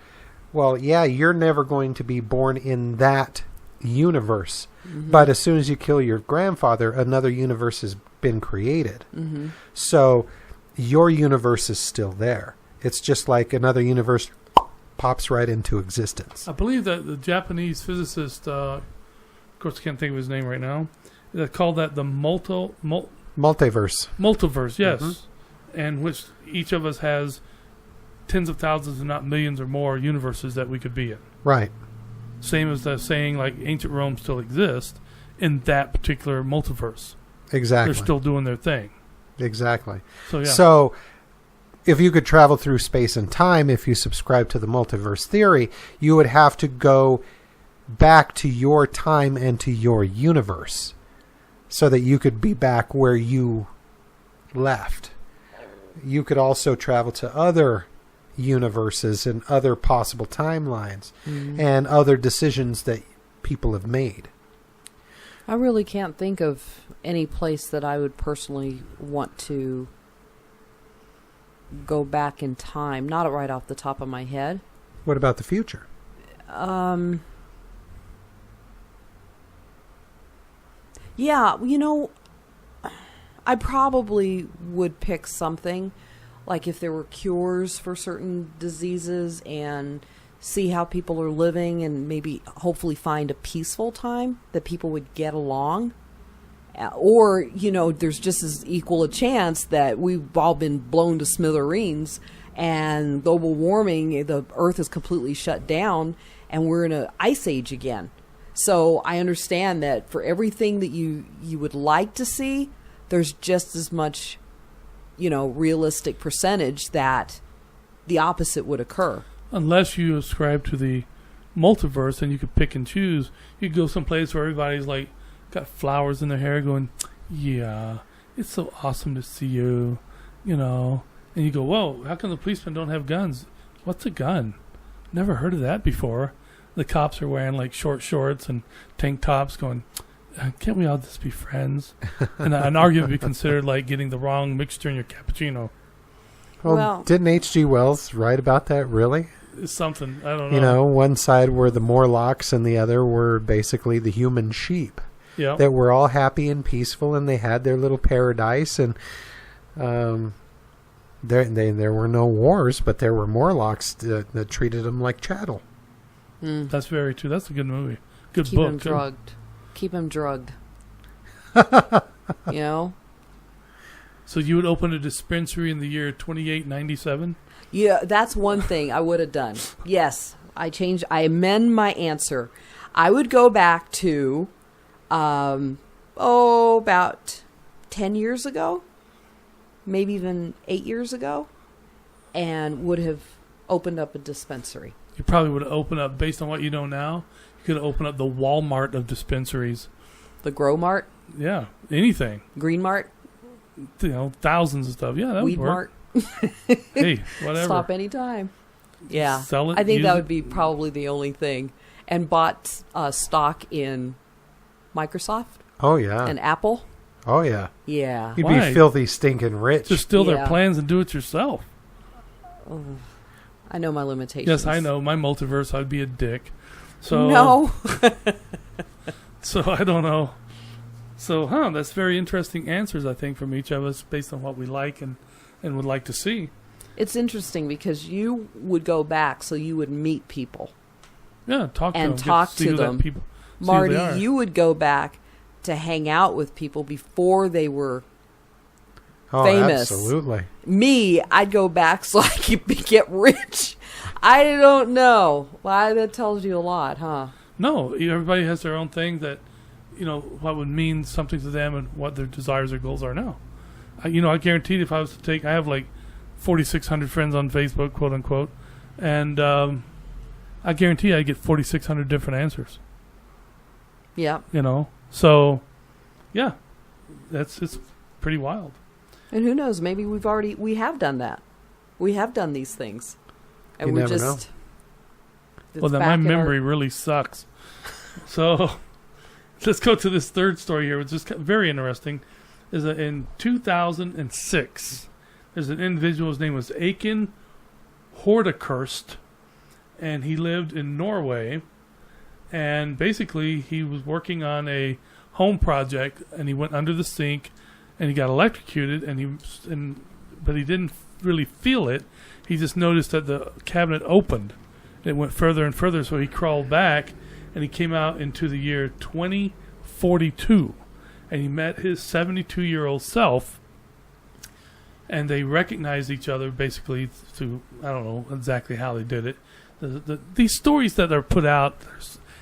well, yeah, you're never going to be born in that universe. But as soon as you kill your grandfather, another universe has been created. So your universe is still there. It's just like another universe pops right into existence. I believe that the Japanese physicist, of course I can't think of his name right now, they called that the multiverse. Multiverse, yes. And which each of us has tens of thousands, if not millions or more universes that we could be in. Right. Same as the saying, like, ancient Rome still exists in that particular multiverse. Exactly. They're still doing their thing. Exactly. So, yeah. So if you could travel through space and time, if you subscribe to the multiverse theory, you would have to go back to your time and to your universe so that you could be back where you left. You could also travel to other universes and other possible timelines and other decisions that people have made. I really can't think of any place that I would personally want to go back in time. Not right off the top of my head. What about the future? Yeah, I probably would pick something like if there were cures for certain diseases and see how people are living and maybe hopefully find a peaceful time that people would get along. Or, there's just as equal a chance that we've all been blown to smithereens and global warming, the earth is completely shut down and we're in an ice age again. So I understand that for everything that you would like to see, there's just as much, realistic percentage that the opposite would occur. Unless you ascribe to the multiverse and you could pick and choose, you could go someplace where everybody's like got flowers in their hair going, yeah, it's so awesome to see you, and you go, whoa, how come the policemen don't have guns? What's a gun? Never heard of that before. The cops are wearing like short shorts and tank tops going, can't we all just be friends? And an argument would be considered like getting the wrong mixture in your cappuccino. Well, didn't H.G. Wells write about that, really? It's something, I don't know. One side were the Morlocks and the other were basically the human sheep. Yeah. that were all happy and peaceful, and they had their little paradise, and there were no wars, but there were Morlocks that treated them like chattel. That's very true. That's a good movie. Good Keep book. him drugged. Keep him drugged. You know? So you would open a dispensary in the year 2897? Yeah, that's one thing I would have done. Yes, I amend my answer. I would go back to, about 10 years ago, maybe even 8 years ago, and would have opened up a dispensary. You probably would have opened up, based on what you know now, you could have opened up the Walmart of dispensaries. The Grow Mart? Yeah, anything. Green Mart? Thousands of stuff. Yeah, that Weed would work. Mart? Hey, whatever. Stop anytime. Yeah. Sell it, I think use that it. would be probably the only thing. And bought stock in Microsoft Oh, yeah. and Apple. Oh, yeah. Yeah. You'd Why? be filthy, stinking rich. Just steal their Yeah. plans and do it yourself. Oh, I know my limitations. Yes, I know. My multiverse, I'd be a dick. So No. So I don't know. So, that's very interesting answers, I think, from each of us based on what we like and would like to see. It's interesting because you would go back so you would meet people. Yeah, talk to And them. get talk see to who that them. People, see who they are. Marty, you would go back to hang out with people before they were Oh, famous. absolutely. me. I'd go back so I could get rich. I don't know. Why, that tells you a lot, huh? No, everybody has their own thing that, what would mean something to them and what their desires or goals are now. I guaranteed if I was to take, I have like 4,600 friends on Facebook, quote unquote, and I guarantee I'd get 4,600 different answers. Yeah. So, yeah, it's pretty wild. And who knows? Maybe we have done that. We have done these things, and You we never just. know. it's Well, then back my in our- memory really sucks. So, let's go to this third story here, which is very interesting. Is that in 2006, there's an individual. His name was Aiken Hordekurst, and he lived in Norway. And basically, he was working on a home project, and he went under the sink, and he got electrocuted. But he didn't really feel it. He just noticed that the cabinet opened. It went further and further, so he crawled back, and he came out into the year 2042, and he met his 72-year-old self, and they recognized each other basically through, I don't know exactly how they did it. These stories that are put out,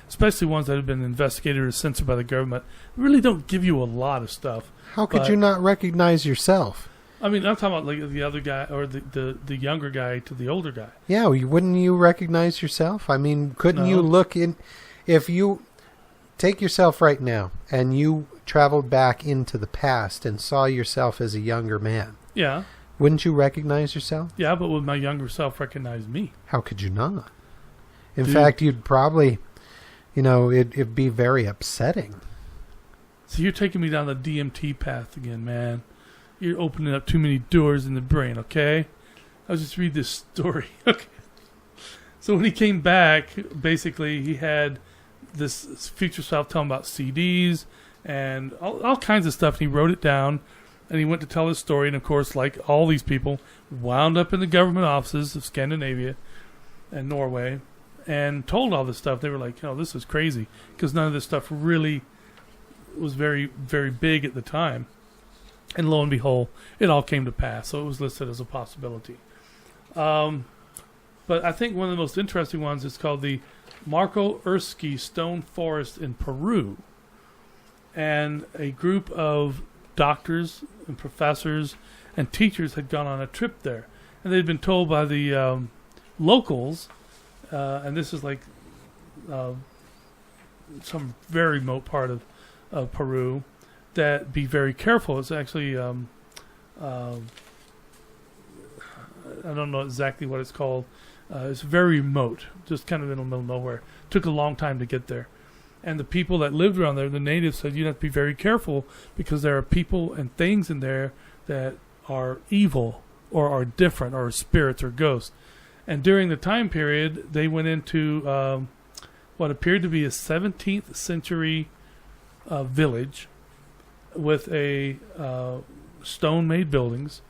especially ones that have been investigated or censored by the government, really don't give you a lot of stuff. How could you not recognize yourself? I mean, I'm talking about like the other guy or the younger guy to the older guy. Yeah, wouldn't you recognize yourself? I mean, couldn't No. you look in... If you take yourself right now and you traveled back into the past and saw yourself as a younger man, Yeah. wouldn't you recognize yourself? Yeah, but would my younger self recognize me? How could you not? In Dude. fact, you'd probably, it'd be very upsetting. So you're taking me down the DMT path again, man. You're opening up too many doors in the brain, okay? I'll just read this story. Okay. So when he came back, basically he had this future self tell him about CDs and all kinds of stuff. And he wrote it down, and he went to tell his story. And of course, like all these people, wound up in the government offices of Scandinavia and Norway and told all this stuff. They were like, this is crazy, because none of this stuff really was very, very big at the time. And lo and behold, it all came to pass. So it was listed as a possibility. But I think one of the most interesting ones is called the Marco Ursky Stone Forest in Peru. And a group of doctors and professors and teachers had gone on a trip there. And they'd been told by the locals, and this is like some very remote part of Peru, that be very careful. It's actually, I don't know exactly what it's called. It's very remote, just kind of in the middle of nowhere. Took a long time to get there. And the people that lived around there, the natives, said you have to be very careful because there are people and things in there that are evil or are different, or spirits or ghosts. And during the time period, they went into what appeared to be a 17th century village with a stone-made buildings,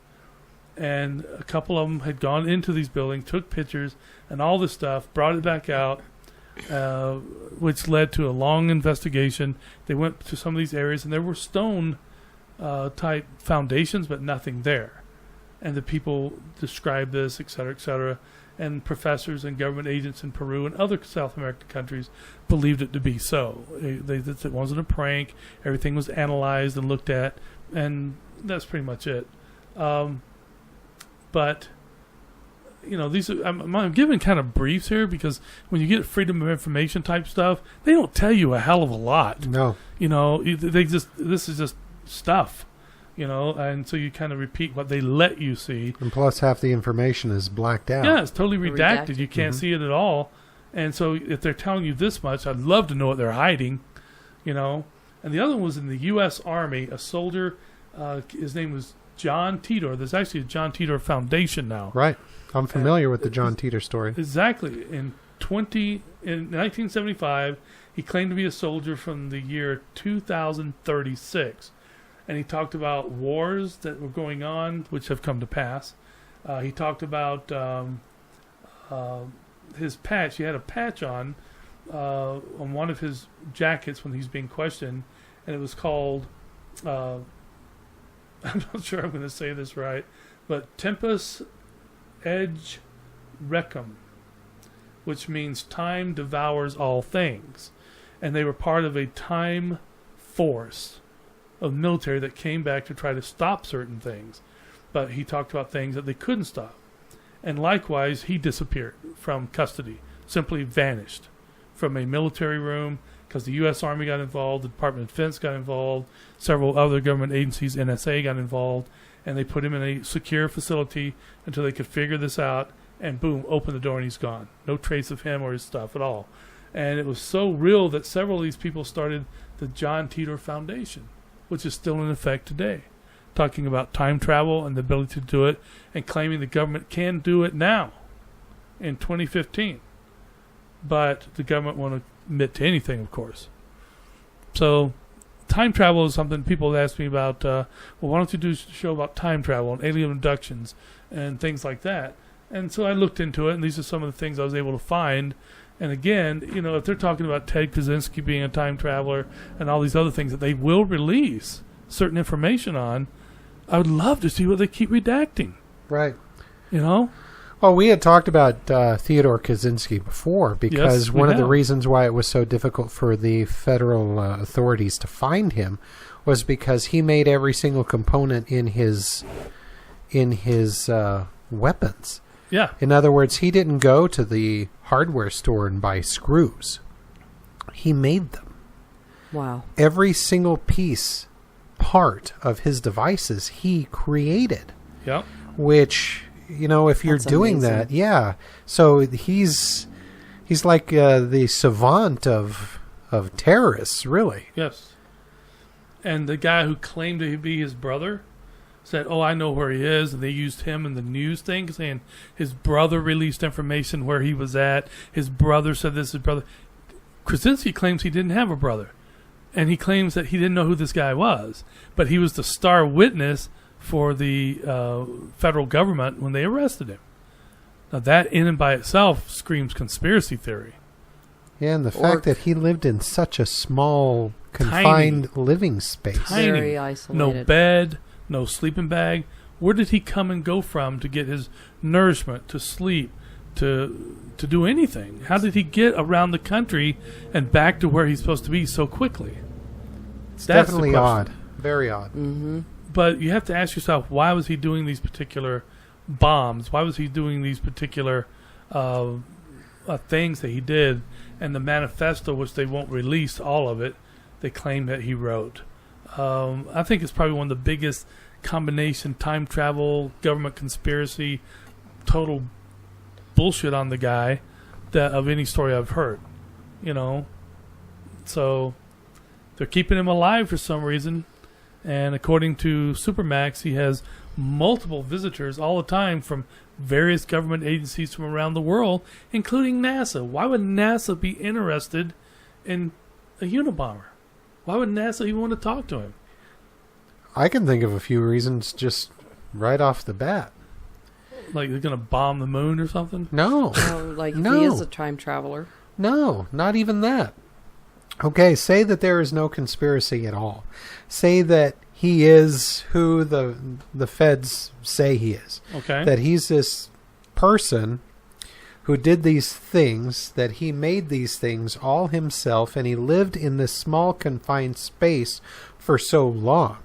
and a couple of them had gone into these buildings, took pictures and all this stuff, brought it back out, which led to a long investigation. They went to some of these areas, and there were stone type foundations, but nothing there. And the people described this, et cetera, and professors and government agents in Peru and other South American countries believed it to be so. It wasn't a prank. Everything was analyzed and looked at, and that's pretty much it. But these I'm giving kind of briefs here because when you get freedom of information type stuff, they don't tell you a hell of a lot. No. This is just stuff. And so you kind of repeat what they let you see. And plus half the information is blacked out. Yeah, it's totally redacted. You can't see it at all. And so if they're telling you this much, I'd love to know what they're hiding, And the other one was in the U.S. Army, a soldier, his name was John Titor. There's actually a John Titor Foundation now. Right. I'm familiar with the John Titor story. Exactly. In 1975, he claimed to be a soldier from the year 2036. And he talked about wars that were going on, which have come to pass. He talked about his patch. He had a patch on one of his jackets when he's being questioned, and it was called, I'm not sure I'm going to say this right, but Tempus Edge Recum, which means time devours all things. And they were part of a time force of military that came back to try to stop certain things. But he talked about things that they couldn't stop. And likewise, he disappeared from custody, simply vanished from a military room because the U.S. Army got involved, the Department of Defense got involved, several other government agencies, NSA got involved, and they put him in a secure facility until they could figure this out, and boom, open the door and he's gone. No trace of him or his stuff at all. And it was so real that several of these people started the John Titor Foundation, which is still in effect today, talking about time travel and the ability to do it, and claiming the government can do it now in 2015. But the government won't admit to anything, of course. So time travel is something people ask me about. Why don't you do a show about time travel and alien abductions and things like that? And so I looked into it, and these are some of the things I was able to find. And again, if they're talking about Ted Kaczynski being a time traveler and all these other things that they will release certain information on, I would love to see what they keep redacting. Right. Well, we had talked about Theodore Kaczynski before because one of the reasons why it was so difficult for the federal authorities to find him was because he made every single component in his weapons. Yeah. In other words, he didn't go to the hardware store and buy screws. He made them. Wow. Every single part of his devices he created. Yep. Which, if you're doing amazing. That, yeah. So he's like the savant of terrorists, really. Yes. And the guy who claimed to be his brother said, I know where he is, and they used him in the news thing, saying his brother released information where he was at. His brother said this is his brother. Krasinski claims he didn't have a brother, and he claims that he didn't know who this guy was, but he was the star witness for the federal government when they arrested him. Now that in and by itself screams conspiracy theory. Yeah, and the fact that he lived in such a small, confined living space. Tiny. Very isolated. No bed, no sleeping bag. Where did he come and go from to get his nourishment, to sleep, to do anything? How did he get around the country and back to where he's supposed to be so quickly? It's definitely odd. Very odd. Mm-hmm. But you have to ask yourself, why was he doing these particular bombs? Why was he doing these particular things that he did? And the manifesto, which they won't release all of it, they claim that he wrote. I think it's probably one of the biggest combination time travel, government conspiracy, total bullshit on the guy of any story I've heard. So they're keeping him alive for some reason. And according to Supermax, he has multiple visitors all the time from various government agencies from around the world, including NASA. Why would NASA be interested in a Unabomber? Why would NASA even want to talk to him? I can think of a few reasons just right off the bat. Like they're going to bomb the moon or something? No. Like No. he is a time traveler. No, not even that. Okay, say that there is no conspiracy at all. Say that he is who the feds say he is. Okay. That he's this person who did these things, that he made these things all himself, and he lived in this small confined space for so long.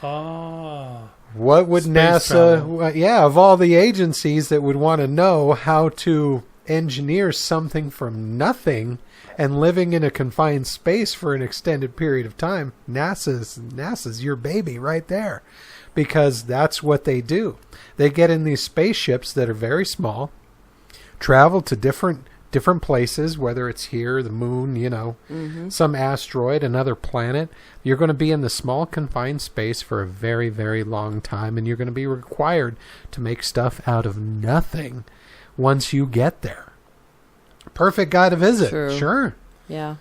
Ah. What would Space NASA, travel. of all the agencies that would want to know how to engineer something from nothing and living in a confined space for an extended period of time, NASA's your baby right there, because that's what they do. They get in these spaceships that are very small, travel to different places, whether it's here, the moon, some asteroid, another planet. You're going to be in the small confined space for a very, very long time, and you're going to be required to make stuff out of nothing once you get there. Perfect guy to visit. True. Sure. Yeah.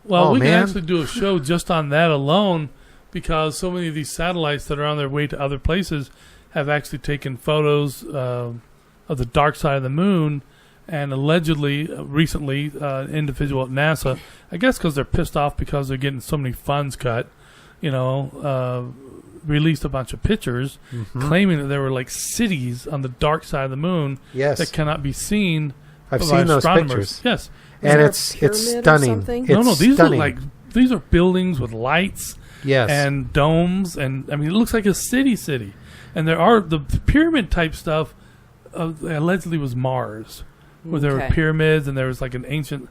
Well, we man. can actually do a show just on that alone, because so many of these satellites that are on their way to other places have actually taken photos of the dark side of the moon. And allegedly, recently, an individual at NASA, I guess because they're pissed off because they're getting so many funds cut, released a bunch of pictures claiming that there were like cities on the dark side of the moon Yes. that cannot be seen I've by seen those astronomers. pictures. Yes. And there a it's pyramid or stunning. something? It's No, these stunning. these are buildings with lights Yes. and domes, and I mean it looks like a city. And there are the pyramid type stuff. Allegedly was Mars, where there were Okay. pyramids, and there was like an ancient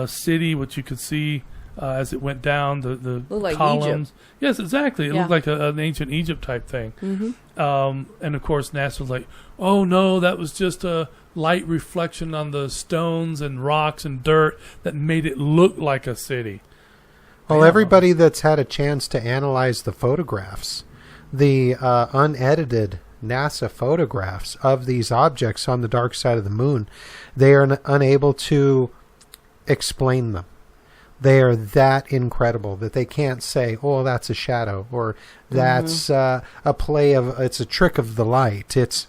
city which you could see as it went down the Looked like columns. Yes, exactly. It Yeah. looked like an ancient Egypt type thing. Mm-hmm. And of course, NASA was like, "Oh no, that was just a light reflection on the stones and rocks and dirt that made it look like a city." Well, Yeah. everybody that's had a chance to analyze the photographs, the unedited NASA photographs of these objects on the dark side of the moon, they are unable to explain them. They are that incredible that they can't say, "Oh, that's a shadow," or "That's a play of, it's a trick of the light." It's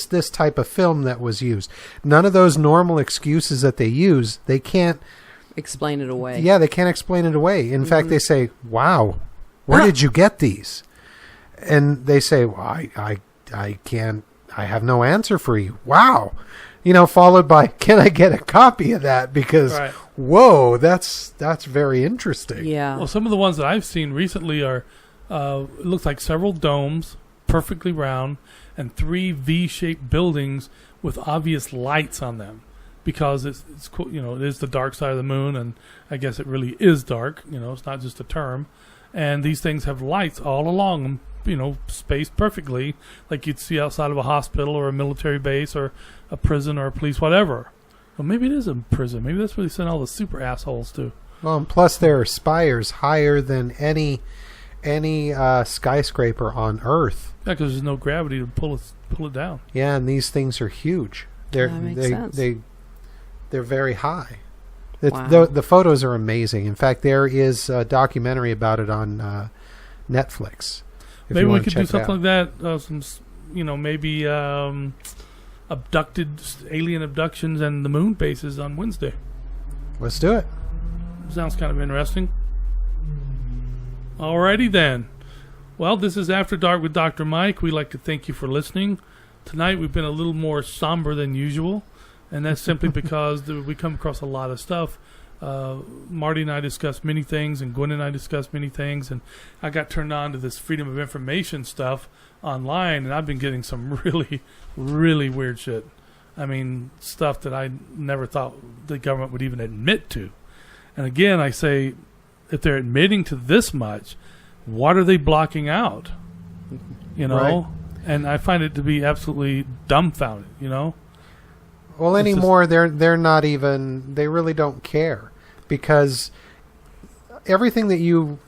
this type of film that was used. None of those normal excuses that they use, they can't. Explain it away. Yeah, they can't explain it away. In fact, they say, "Wow, where did you get these?" And they say, "Well, I can't. I have no answer for you." Wow. Followed by, "Can I get a copy of that? Because, Right. whoa, that's very interesting." Yeah. Well, some of the ones that I've seen recently are it looks like several domes, perfectly round, and 3 V-shaped buildings with obvious lights on them, because it's it is the dark side of the moon, and I guess it really is dark. It's not just a term, and these things have lights all along them. Spaced perfectly, like you'd see outside of a hospital or a military base or a prison or a police, whatever. Well, maybe it is a prison. Maybe that's where they send all the super assholes to. Well, and plus there are spires higher than any skyscraper on Earth. Yeah, because there's no gravity to pull it down. Yeah, and these things are huge. That makes sense. They're very high. Wow. The photos are amazing. In fact, there is a documentary about it on Netflix. if Maybe you we wanna could check do it something out. like that. Maybe alien abductions and the moon bases on Wednesday. Let's do it. Sounds kind of interesting. Alrighty then. Well, this is After Dark with Dr. Mike. We'd like to thank you for listening. Tonight we've been a little more somber than usual, and that's simply because we come across a lot of stuff. Marty and I discussed many things, and Gwen and I discussed many things, and I got turned on to this freedom of information stuff online, and I've been getting some really, really weird shit. I mean, stuff that I never thought the government would even admit to. And again, I say, if they're admitting to this much, what are they blocking out? Right. And I find it to be absolutely dumbfounded, Well, It's anymore they're not even. They really don't care, because everything that you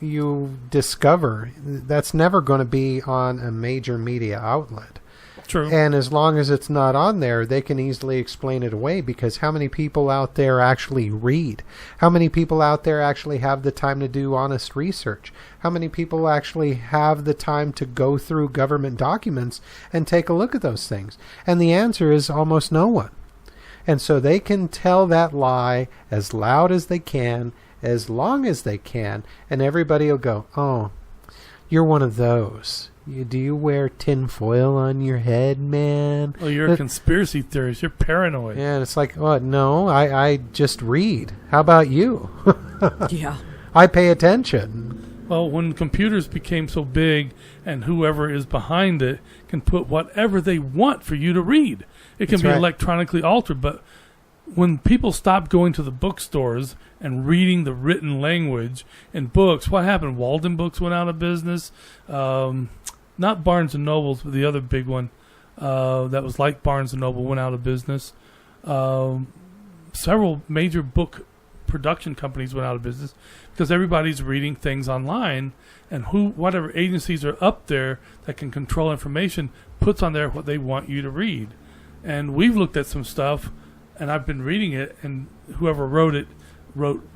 discover, that's never going to be on a major media outlet. True. And as long as it's not on there, they can easily explain it away, because how many people out there actually read? How many people out there actually have the time to do honest research? How many people actually have the time to go through government documents and take a look at those things? And the answer is almost no one. And so they can tell that lie as loud as they can, as long as they can, and everybody will go, oh, you're one of those. Do you wear tin foil on your head, man? Oh, you're a conspiracy theorist. You're paranoid. Yeah, and it's like, oh, no, I just read. How about you? Yeah. I pay attention. Well, when computers became so big and whoever is behind it can put whatever they want for you to read, it can That's be right. electronically altered. But when people stopped going to the bookstores and reading the written language in books, what happened? Walden Books went out of business. Not Barnes & Noble's, but the other big one that was like Barnes & Noble went out of business. Several major book production companies went out of business because everybody's reading things online, and whatever agencies are up there that can control information puts on there what they want you to read. And we've looked at some stuff, and I've been reading it, and whoever wrote it wrote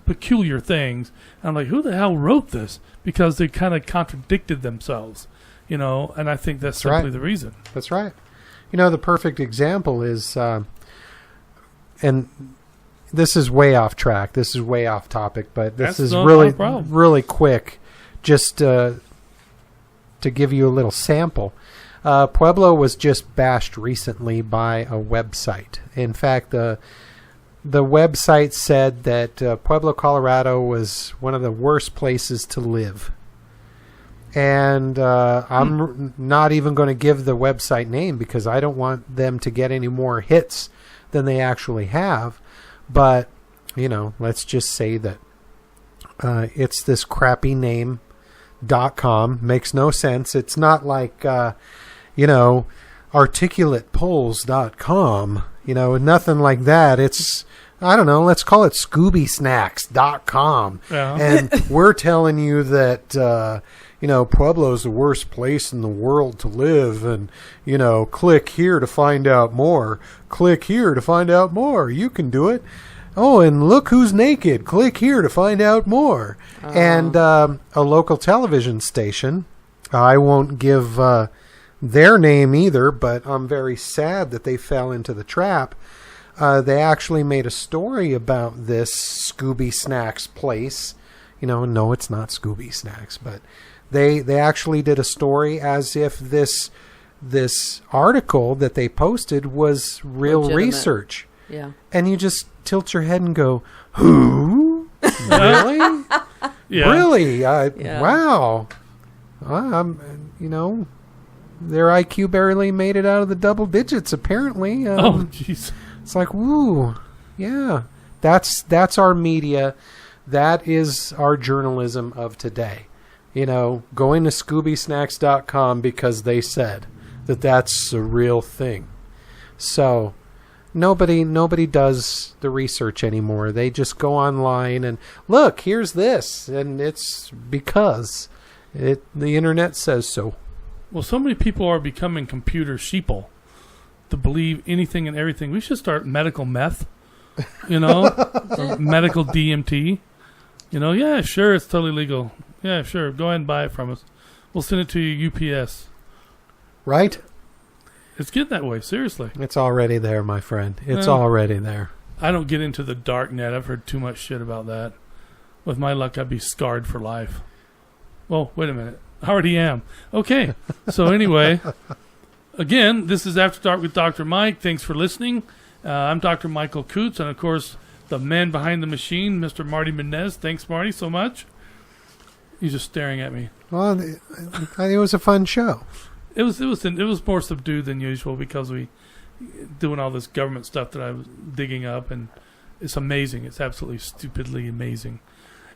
peculiar things. And I'm like, who the hell wrote this? Because they kind of contradicted themselves, and I think that's simply the reason. That's right. The perfect example is, and this is way off track. This is way off topic, but this is really quick, just to give you a little sample. Pueblo was just bashed recently by a website. In fact, the website said that Pueblo, Colorado was one of the worst places to live. And I'm not even going to give the website name because I don't want them to get any more hits than they actually have. But, let's just say that it's this crappy name, .com. Makes no sense. It's not like, articulatepolls.com, nothing like that. It's, I don't know, let's call it ScoobySnacks.com. Yeah. And we're telling you that, Pueblo's the worst place in the world to live. And, click here to find out more. Click here to find out more. You can do it. Oh, and look who's naked. Click here to find out more. And a local television station, I won't give their name either, but I'm very sad that they fell into the trap. They actually made a story about this Scooby Snacks place. No, it's not Scooby Snacks, but they actually did a story as if this article that they posted was real legitimate research. Yeah. And you just tilt your head and go, who? Really? Yeah. Really? Yeah. Wow. Their IQ barely made it out of the double digits, apparently. Oh, jeez. It's like, woo. Yeah. That's our media. That is our journalism of today. Going to ScoobySnacks.com because they said that that's a real thing. So nobody does the research anymore. They just go online and look, here's this, and it's because the internet says so. Well, so many people are becoming computer sheeple to believe anything and everything. We should start medical meth, or medical DMT. Yeah, sure, it's totally legal. Yeah, sure, go ahead and buy it from us. We'll send it to you UPS. Right? It's getting that way, seriously. It's already there, my friend. It's already there. I don't get into the dark net. I've heard too much shit about that. With my luck, I'd be scarred for life. Well, wait a minute. I already am. Okay. So anyway, again, this is After Dark with Dr. Mike. Thanks for listening. I'm Dr. Michael Coots, and of course, the man behind the machine, Mr. Marty Menez. Thanks, Marty, so much. He's just staring at me. Well, it was a fun show. It was more subdued than usual because we doing all this government stuff that I was digging up, and it's amazing. It's absolutely stupidly amazing.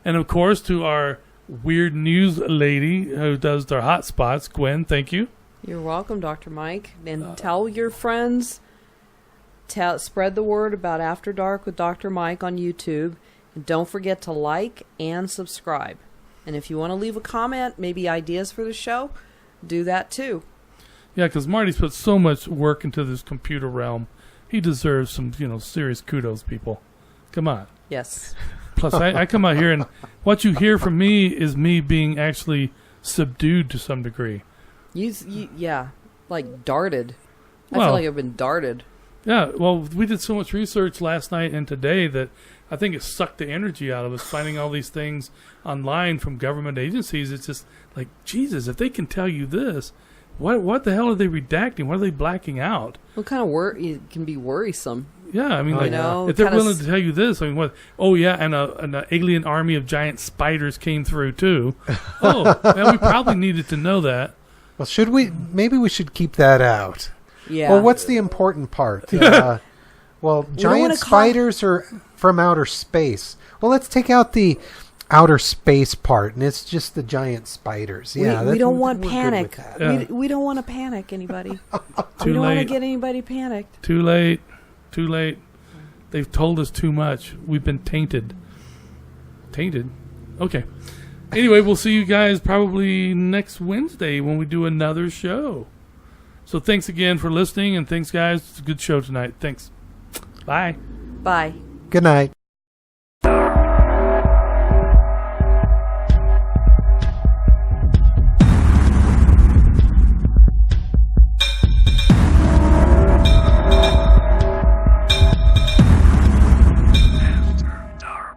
And of course, to our weird news lady who does their hot spots, Gwen, thank you. You're welcome, Dr. Mike. And tell your friends, spread the word about After Dark with Dr. Mike on YouTube. And don't forget to like and subscribe. And if you want to leave a comment, maybe ideas for the show, do that too. Yeah, because Marty's put so much work into this computer realm. He deserves some, serious kudos, people. Come on. Yes. Plus, I come out here and what you hear from me is me being actually subdued to some degree. Yeah, like darted. I Well, feel like I've been darted. Yeah, well, we did so much research last night and today that I think it sucked the energy out of us finding all these things online from government agencies. It's just like, Jesus, if they can tell you this, what the hell are they redacting? What are they blacking out? What kind of it can be worrisome? Yeah, I mean, if they're kinda willing to tell you this, I mean, what? Oh, yeah, and an alien army of giant spiders came through, too. Oh, well, we probably needed to know that. Well, maybe we should keep that out. Yeah. Well, what's the important part? Well, giant spiders are from outer space. Well, let's take out the outer space part, and it's just the giant spiders. Yeah, we don't want panic. Yeah. We don't want to panic anybody. Too we don't want to late. get anybody panicked. Too late. Too late. They've told us too much. We've been tainted. Tainted? Okay. Anyway, we'll see you guys probably next Wednesday when we do another show. So thanks again for listening, and thanks, guys. It's a good show tonight. Thanks. Bye. Bye. Good night.